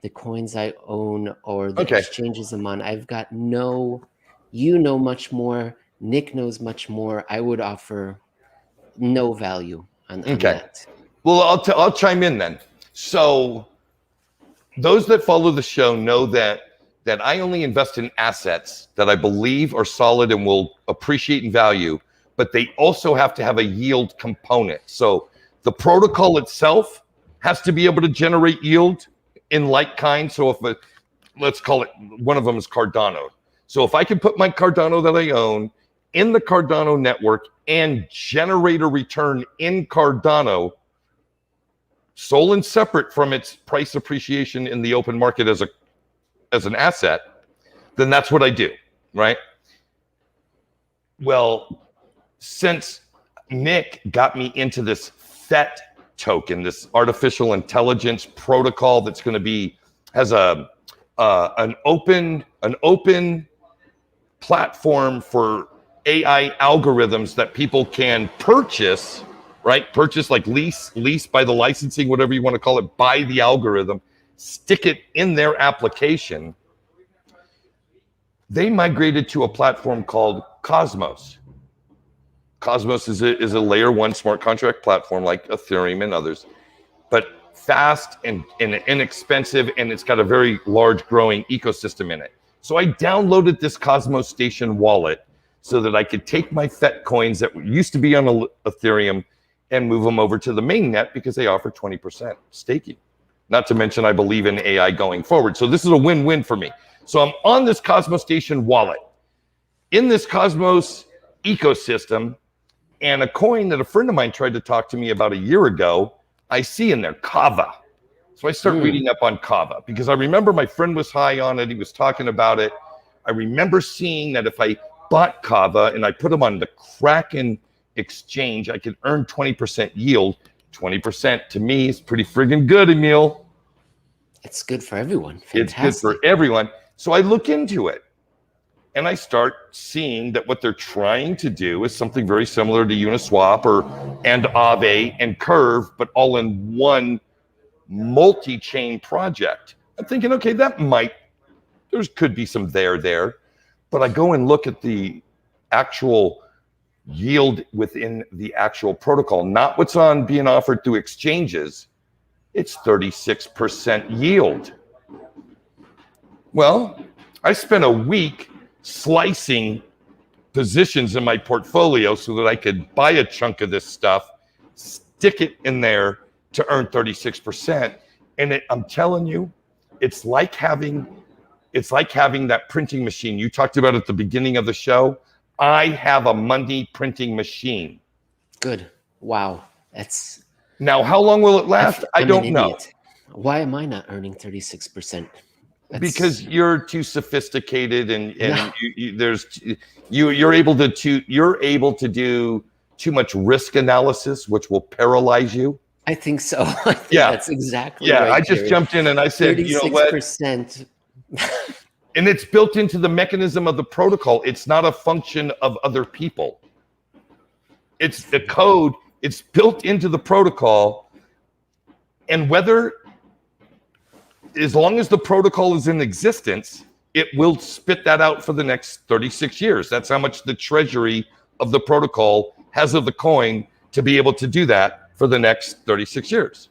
the coins I own or the exchanges I'm on. I've got you know much more. Nick knows much more. I would offer no value on that. Well, I'll chime in then. So those that follow the show know that I only invest in assets that I believe are solid and will appreciate in value, but they also have to have a yield component. So the protocol itself has to be able to generate yield in like kind. So if let's call it, one of them is Cardano. So if I can put my Cardano that I own in the Cardano network and generate a return in Cardano, sole and separate from its price appreciation in the open market as an asset, then that's what I do, right? Well, since Nick got me into this FET token, this artificial intelligence protocol that's going to has an open platform for AI algorithms that people can purchase, right? Purchase, like lease by the licensing, whatever you want to call it, buy the algorithm, stick it in their application. They migrated to a platform called Cosmos. Cosmos is a layer 1 smart contract platform like Ethereum and others, but fast and inexpensive, and it's got a very large growing ecosystem in it. So I downloaded this Cosmos Station wallet so that I could take my FET coins that used to be on Ethereum and move them over to the mainnet because they offer 20% staking. Not to mention, I believe in AI going forward. So this is a win-win for me. So I'm on this Cosmos Station wallet in this Cosmos ecosystem, and a coin that a friend of mine tried to talk to me about a year ago, I see in there, Kava. So I start reading up on Kava because I remember my friend was high on it. He was talking about it. I remember seeing that if I bought Kava and I put them on the Kraken exchange, I could earn 20% yield. 20% to me is pretty friggin' good, Emil. It's good for everyone. Fantastic. It's good for everyone. So I look into it and I start seeing that what they're trying to do is something very similar to Uniswap and Aave and Curve, but all in one multi-chain project. I'm thinking, okay, there could be some there. But I go and look at the actual yield within the actual protocol, not what's being offered through exchanges. It's 36% yield. Well, I spent a week slicing positions in my portfolio so that I could buy a chunk of this stuff, stick it in there to earn 36%. And I'm telling you, it's like having that printing machine you talked about at the beginning of the show. I have a money printing machine. Good. Wow. Now, how long will it last? I don't know. Why am I not earning 36%? Because you're too sophisticated, and you're able to do too much risk analysis, which will paralyze you. I think so. I think that's exactly right. I just jumped in and I said, 36%. You know what? And it's built into the mechanism of the protocol. It's not a function of other people. It's the code. It's built into the protocol. And as long as the protocol is in existence, it will spit that out for the next 36 years. That's how much the treasury of the protocol has of the coin to be able to do that for the next 36 years.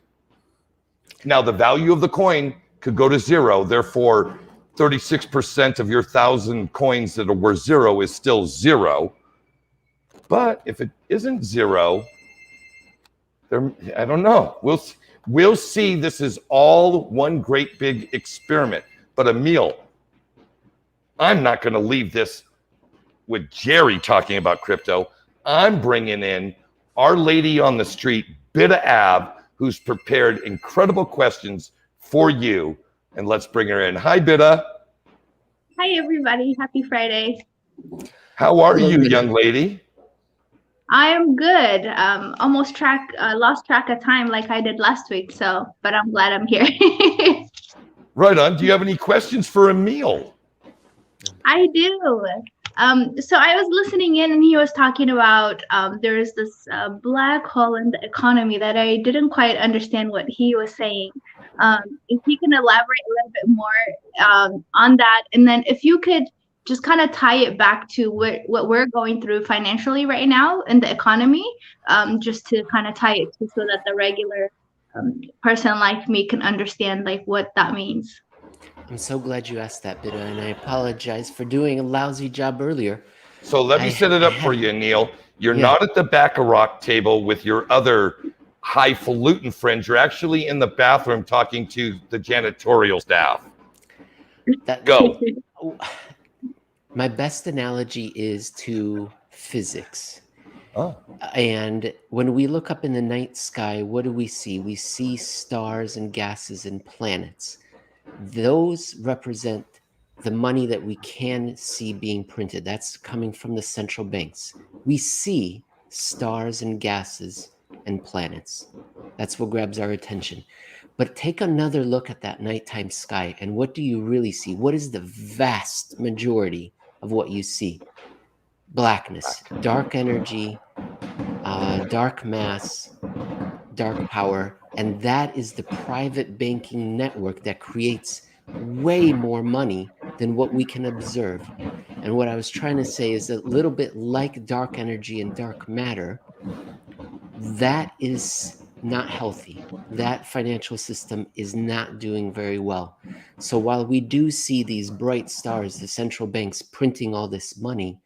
Now, the value of the coin could go to zero. Therefore, 36% of your 1,000 coins that are worth zero is still zero. But if it isn't zero, I don't know. We'll see. This is all one great big experiment. But Emil, I'm not going to leave this with Jerry talking about crypto. I'm bringing in our lady on the street, Bida Ab, who's prepared incredible questions for you. And let's bring her in. Hi, Bida. Hi, everybody. Happy Friday. How are you, young lady? I am good. Almost lost track of time like I did last week. But I'm glad I'm here. Right on. Do you have any questions for Emil? I do. So I was listening in, and he was talking about there is this black hole in the economy that I didn't quite understand what he was saying. If you can elaborate a little bit more on that, and then if you could just kind of tie it back to what we're going through financially right now in the economy, just to kind of tie it to so that the regular person like me can understand like what that means. I'm so glad you asked that, Bida, and I apologize for doing a lousy job earlier. So let me set it up for you, Neil. You're not at the Baccarat table with your other highfalutin friends. You're actually in the bathroom talking to the janitorial staff. Go. My best analogy is to physics. Oh. And when we look up in the night sky, what do we see? We see stars and gases and planets. Those represent the money that we can see being printed. That's coming from the central banks. We see stars and gases and planets. That's what grabs our attention. But take another look at that nighttime sky, and what do you really see? What is the vast majority of what you see? Blackness, dark energy, dark mass, dark power, and that is the private banking network that creates way more money than what we can observe. And what I was trying to say is a little bit like dark energy and dark matter, that is not healthy. That financial system is not doing very well. So while we do see these bright stars, the central banks printing all this money,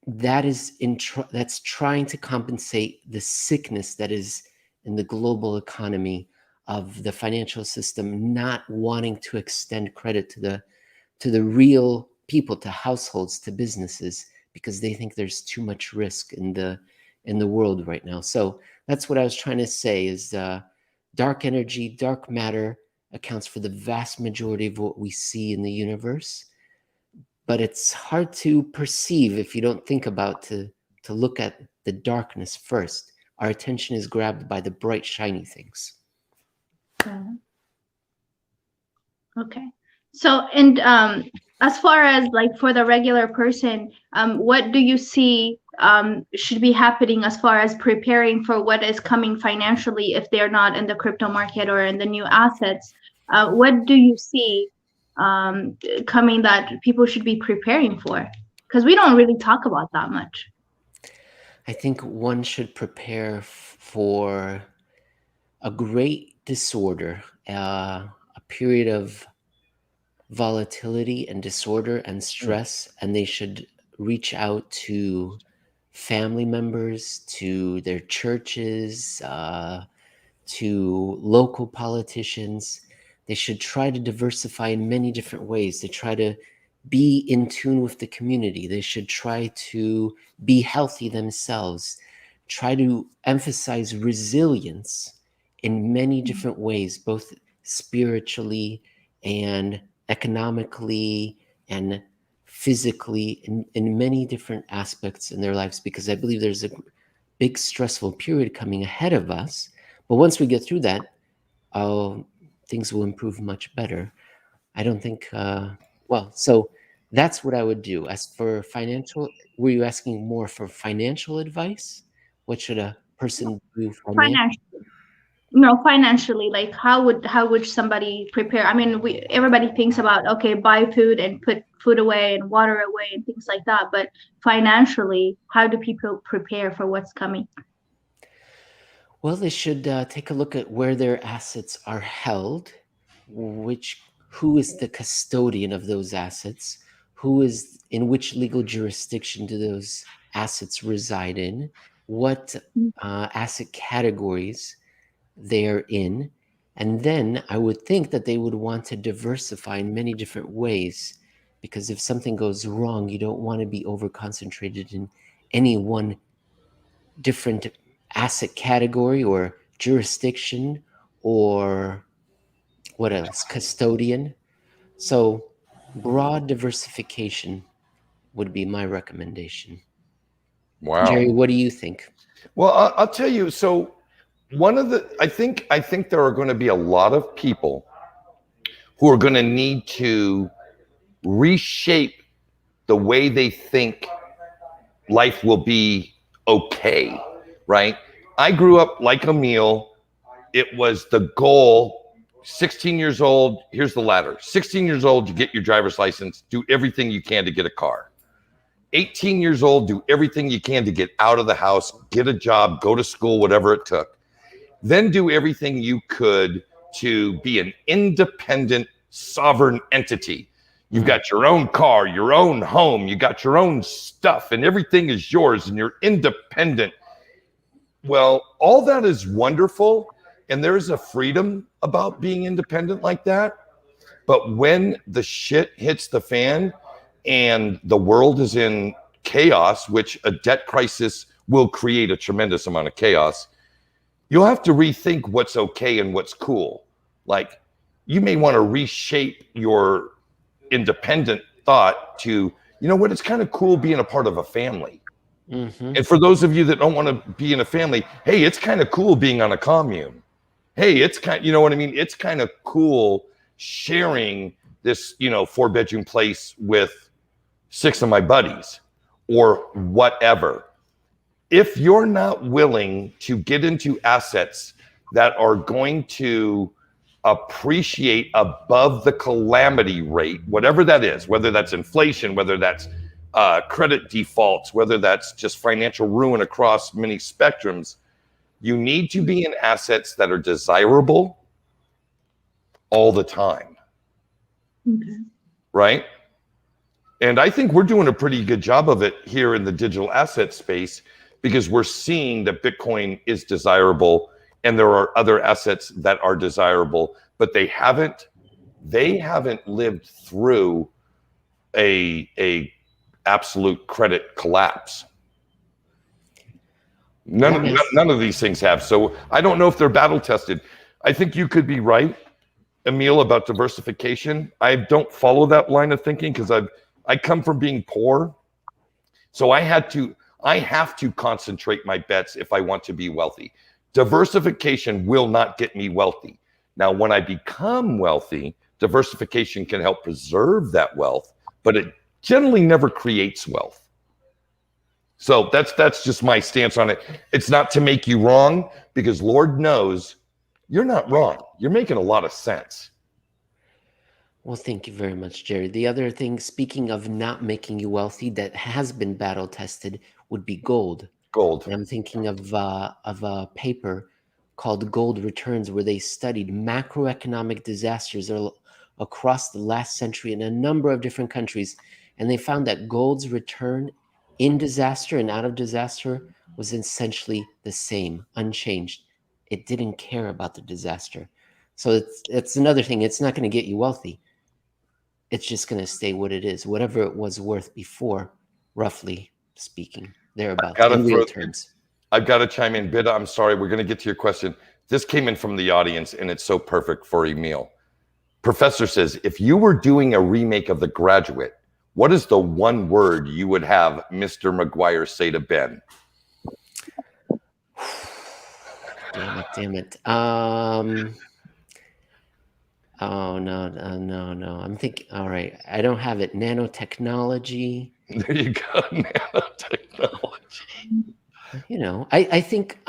that's trying to compensate the sickness that is in the global economy of the financial system not wanting to extend credit to the real people, to households, to businesses, because they think there's too much risk in the world right now. So that's what I was trying to say is dark energy, dark matter accounts for the vast majority of what we see in the universe. But it's hard to perceive if you don't think about to look at the darkness first. Our attention is grabbed by the bright, shiny things. Okay. So, and as far as like for the regular person, what do you see should be happening as far as preparing for what is coming financially if they're not in the crypto market or in the new assets? What do you see coming that people should be preparing for? Because we don't really talk about that much. I think one should prepare for a great disorder, a period of volatility and disorder and stress, and they should reach out to family members, to their churches, to local politicians. They should try to diversify in many different ways. They try to be in tune with the community. They should try to be healthy themselves. Try to emphasize resilience in many different ways, both spiritually and economically and physically, in many different aspects in their lives, because I believe there's a big stressful period coming ahead of us. But once we get through that, things will improve much better. I don't think, so that's what I would do. As for financial, were you asking more for financial advice? What should a person do financially? No, financially, like how would somebody prepare? I mean, everybody thinks about, okay, buy food and put food away and water away and things like that. But financially, how do people prepare for what's coming? Well, they should take a look at where their assets are held, who is the custodian of those assets, who is in which legal jurisdiction do those assets reside in, what asset categories they're in. And then I would think that they would want to diversify in many different ways, because if something goes wrong, you don't want to be over concentrated in any one different asset category or jurisdiction or what else, custodian. So broad diversification would be my recommendation. Wow. Jerry, what do you think? Well, I'll tell you. So I think there are going to be a lot of people who are going to need to reshape the way they think life will be okay, right? I grew up like Emil. It was the goal. 16 years old, here's the ladder. 16 years old, you get your driver's license, do everything you can to get a car. 18 years old, do everything you can to get out of the house, get a job, go to school, whatever it took. Then do everything you could to be an independent, sovereign entity. You've got your own car, your own home, you got your own stuff, and everything is yours, and you're independent. Well, all that is wonderful, and there's a freedom about being independent like that. But when the shit hits the fan and the world is in chaos, which a debt crisis will create a tremendous amount of chaos, you'll have to rethink what's okay and what's cool. Like, you may want to reshape your independent thought to, you know what, it's kind of cool being a part of a family. Mm-hmm. And for those of you that don't want to be in a family, hey, it's kind of cool being on a commune. Hey, it's kind, you know what I mean? It's kind of cool sharing this, 4-bedroom place with 6 of my buddies or whatever. If you're not willing to get into assets that are going to appreciate above the calamity rate, whatever that is, whether that's inflation, whether that's credit defaults, whether that's just financial ruin across many spectrums, you need to be in assets that are desirable all the time. Okay. Right? And I think we're doing a pretty good job of it here in the digital asset space, because we're seeing that Bitcoin is desirable and there are other assets that are desirable, but they haven't lived through a absolute credit collapse. None of these things have. So I don't know if they're battle tested. I think you could be right, Emil, about diversification. I don't follow that line of thinking because I come from being poor. So I have to concentrate my bets if I want to be wealthy. Diversification will not get me wealthy. Now, when I become wealthy, diversification can help preserve that wealth, but it generally never creates wealth. So that's just my stance on it. It's not to make you wrong, because Lord knows you're not wrong. You're making a lot of sense. Well, thank you very much, Jerry. The other thing, speaking of not making you wealthy, that has been battle tested would be gold. Gold. And I'm thinking of a paper called Gold Returns, where they studied macroeconomic disasters across the last century in a number of different countries. And they found that gold's return in disaster and out of disaster was essentially the same, unchanged. It didn't care about the disaster. So it's another thing. It's not going to get you wealthy. It's just going to stay what it is, whatever it was worth before, roughly speaking, thereabouts, in real terms. I've got to chime in. Bida, I'm sorry. We're going to get to your question. This came in from the audience, and it's so perfect for Emil. Professor says, if you were doing a remake of The Graduate, what is the one word you would have Mr. McGuire say to Ben? Damn it. Oh, no. I'm thinking, all right. I don't have it. Nanotechnology. There you go. Nanotechnology. I think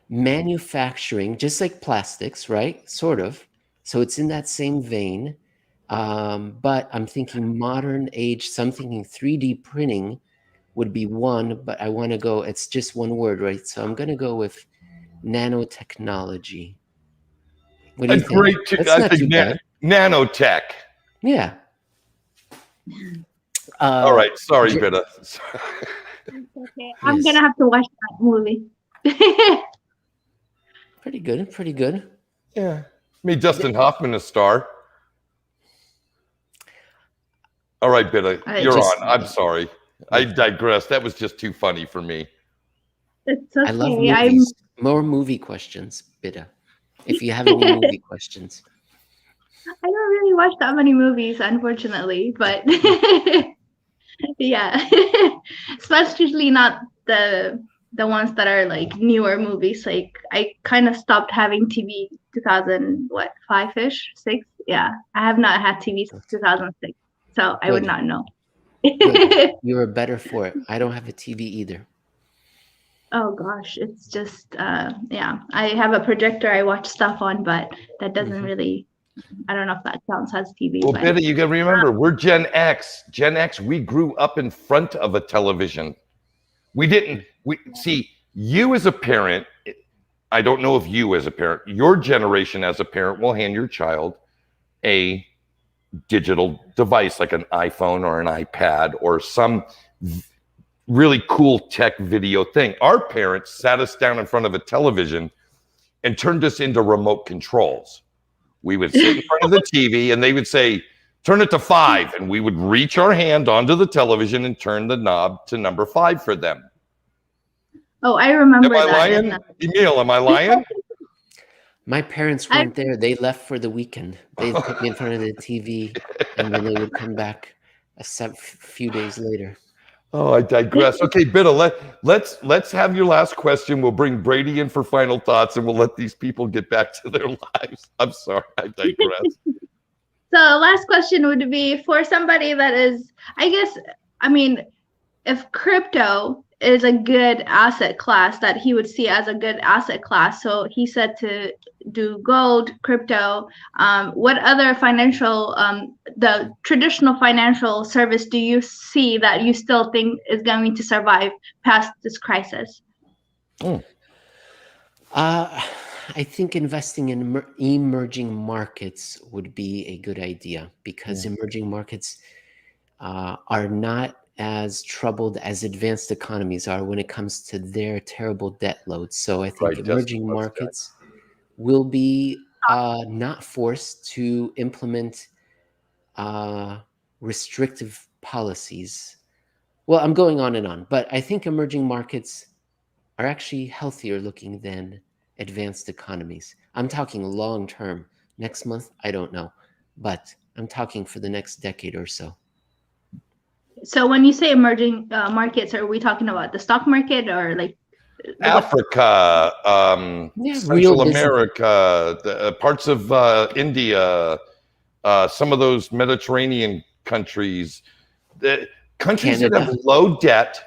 manufacturing, just like plastics, right? Sort of. So it's in that same vein. But I'm thinking modern age, so I'm thinking 3D printing would be one, but I want to go, it's just one word, right? So I'm going to go with nanotechnology. What do you think? That's not too bad. Nanotech. Yeah. All right. Sorry, Bida. Okay, I'm Yes. gonna have to watch that movie. Pretty good. Pretty good. Yeah. Made Dustin Hoffman a star. All right, Bitta, you're Just- on. I'm sorry. I digress. That was just too funny for me. It's I love okay. movies. More movie questions, Bitta. If you have any movie questions. I don't really watch that many movies, unfortunately, but yeah, especially not the ones that are like newer movies. Like I kind of stopped having TV 2000 what 5-ish 6. Yeah, I have not had TV since 2006, so I would Good. not know. Good. You are better for it. I don't have a TV either. Oh gosh, it's just yeah. I have a projector I watch stuff on, but that doesn't really. I don't know if that counts as TV. Well, But Bitta, you got to remember, we're Gen X. Gen X, we grew up in front of a television. We didn't. We see you as a parent. I don't know if you as a parent, your generation as a parent will hand your child a digital device like an iPhone or an iPad or some really cool tech video thing. Our parents sat us down in front of a television and turned us into remote controls. We would sit in front of the TV and they would say, turn it to 5. And we would reach our hand onto the television and turn the knob to number 5 for them. oh, I remember Am I that. lying? Emil, am I lying? My parents weren't there. They left for the weekend. They'd put me in front of the TV, and then they would come back a few days later. Oh, I digress. Okay, Bitta, let's have your last question. We'll bring Brady in for final thoughts, and we'll let these people get back to their lives. I'm sorry, I digress. So last question would be for somebody that is, I guess, I mean, if crypto is a good asset class that he would see as a good asset class, so he said to do gold, crypto. What other financial, the traditional financial service do you see that you still think is going to survive past this crisis? I think investing in emerging markets would be a good idea because emerging markets are not as troubled as advanced economies are when it comes to their terrible debt load. So I think emerging markets will be not forced to implement restrictive policies. Well, I'm going on and on, but I think emerging markets are actually healthier looking than advanced economies. I'm talking long term. Next month, I don't know, but I'm talking for the next decade or so. So when you say emerging markets, are we talking about the stock market or like Africa, Central America, parts of India, some of those Mediterranean countries, the countries that have low debt,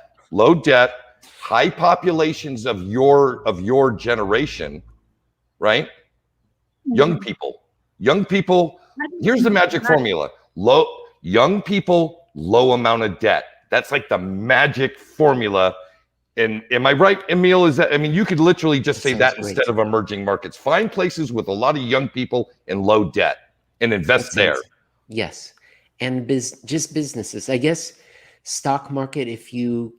high populations of your generation, right? Young people. Here's the magic formula: young people, low amount of debt. That's like the magic formula. And am I right, Emil? Is that, I mean, you could literally just say that instead of emerging markets. Find places with a lot of young people and low debt and invest there. Yes. And just businesses. I guess stock market, if you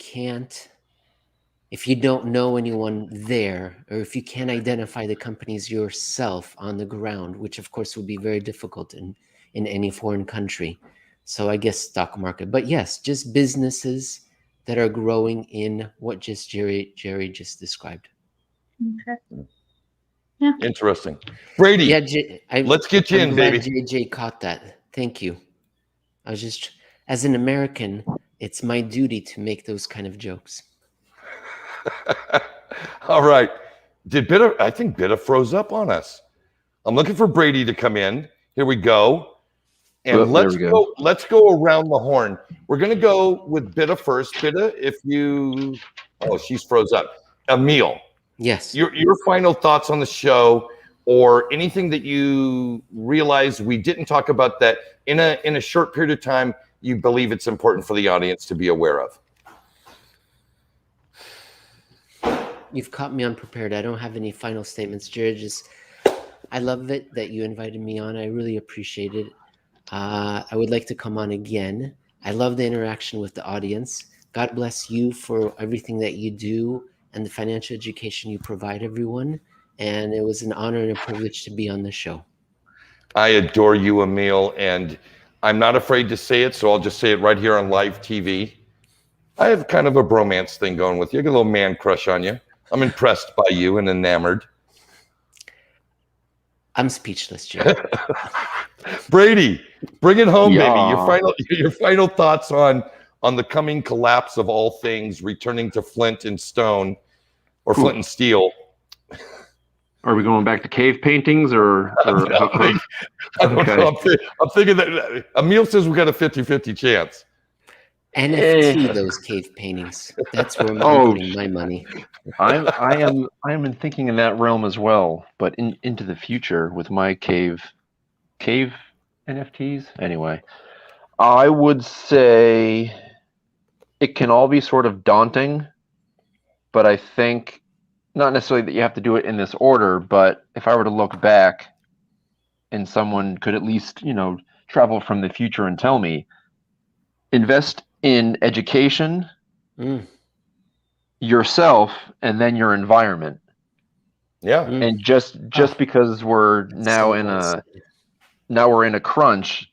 don't know anyone there, or if you can't identify the companies yourself on the ground, which of course would be very difficult in any foreign country. So I guess stock market. But yes, just businesses that are growing in what just Jerry just described. Okay. Yeah. Interesting. Brady, let's get you in, baby. JJ caught that. Thank you. I was just, as an American, it's my duty to make those kind of jokes. All right. I think Bitta froze up on us. I'm looking for Brady to come in. Here we go. And let's go around the horn. We're going to go with Bitta first. Bitta, she's froze up. Emil. Yes. Your final thoughts on the show, or anything that you realize we didn't talk about that in a short period of time you believe it's important for the audience to be aware of. You've caught me unprepared. I don't have any final statements, Jared. I love it that you invited me on. I really appreciate it. I would like to come on again. I love the interaction with the audience. God bless you for everything that you do and the financial education you provide everyone. And it was an honor and a privilege to be on the show. I adore you, Emil, and I'm not afraid to say it, so I'll just say it right here on live TV. I have kind of a bromance thing going with you. I got a little man crush on you. I'm impressed by you and enamored. I'm speechless, Jerry. Brady, bring it home, Yeah. baby. Your final thoughts on the coming collapse of all things, returning to flint and stone, or flint and steel. Are we going back to cave paintings or I don't know. I'm thinking that Emil says we got a 50-50 chance. NFT, those cave paintings. That's where I'm putting my money. I am thinking in that realm as well, but into the future with my cave NFTs. Anyway, I would say it can all be sort of daunting, but I think not necessarily that you have to do it in this order, but if I were to look back and someone could at least, travel from the future and tell me, invest in education, yourself, and then your environment. Yeah. And just because we're now in a crunch,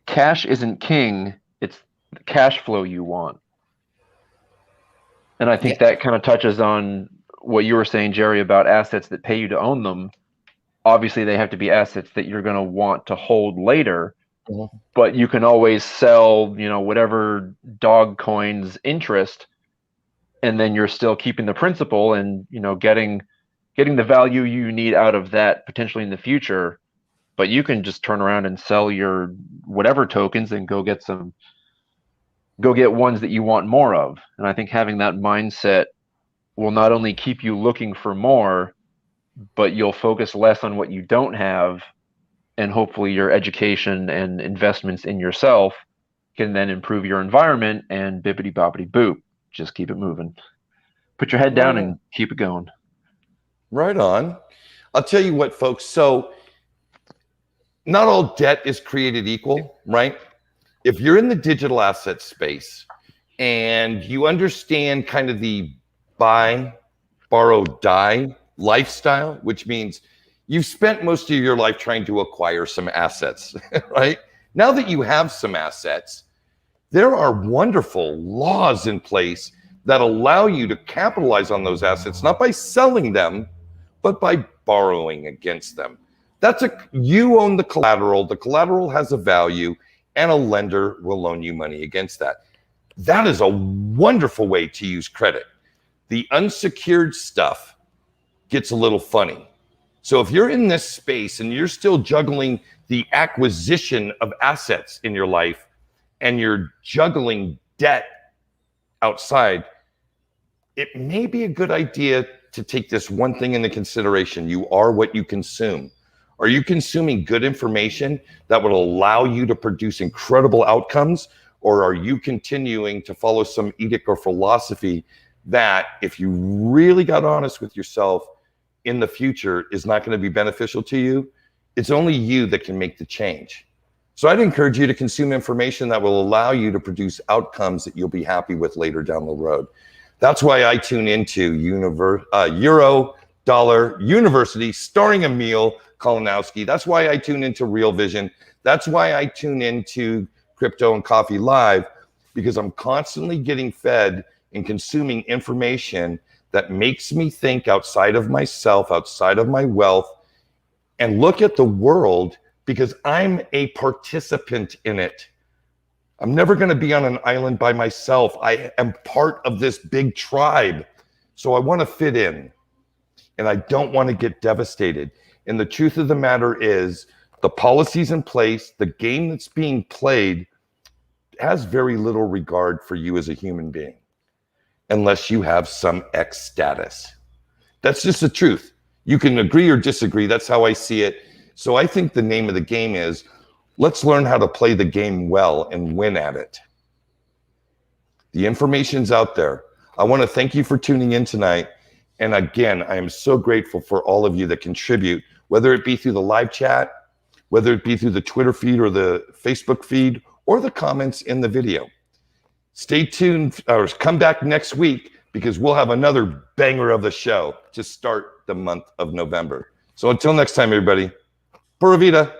cash isn't king, it's the cash flow you want. And I think that kind of touches on what you were saying, Jerry, about assets that pay you to own them. Obviously, they have to be assets that you're going to want to hold later, but you can always sell, whatever dog coins interest, and then you're still keeping the principal and, getting the value you need out of that potentially in the future. But you can just turn around and sell your whatever tokens and go get ones that you want more of. And I think having that mindset will not only keep you looking for more, but you'll focus less on what you don't have, and hopefully your education and investments in yourself can then improve your environment, and bippity boppity boop, just keep it moving. Put your head down and keep it going. Right on. I'll tell you what, folks. So not all debt is created equal, right? If you're in the digital asset space and you understand kind of the buy, borrow, die lifestyle, which means you've spent most of your life trying to acquire some assets, right? Now that you have some assets, there are wonderful laws in place that allow you to capitalize on those assets, not by selling them, but by borrowing against them. You own the collateral. The collateral has a value, and a lender will loan you money against that. That is a wonderful way to use credit. The unsecured stuff gets a little funny. So if you're in this space and you're still juggling the acquisition of assets in your life and you're juggling debt outside, it may be a good idea to take this one thing into consideration. You are what you consume. Are you consuming good information that would allow you to produce incredible outcomes? Or are you continuing to follow some edict or philosophy that, if you really got honest with yourself, in the future is not going to be beneficial to you? It's only you that can make the change. So I'd encourage you to consume information that will allow you to produce outcomes that you'll be happy with later down the road. That's why I tune into Euro Dollar University, starring Emil Kalinowski. That's why I tune into Real Vision. That's why I tune into Crypto and Coffee Live, because I'm constantly getting fed and consuming information that makes me think outside of myself, outside of my wealth, and look at the world, because I'm a participant in it. I'm never going to be on an island by myself. I am part of this big tribe. So I want to fit in, and I don't want to get devastated. And the truth of the matter is, the policies in place, the game that's being played, has very little regard for you as a human being, unless you have some X status. That's just the truth. You can agree or disagree. That's how I see it. So I think the name of the game is, let's learn how to play the game well and win at it. The information's out there. I want to thank you for tuning in tonight. And again, I am so grateful for all of you that contribute, whether it be through the live chat, whether it be through the Twitter feed or the Facebook feed, or the comments in the video. Stay tuned or come back next week because we'll have another banger of the show to start the month of November. So until next time, everybody, Pura Vida.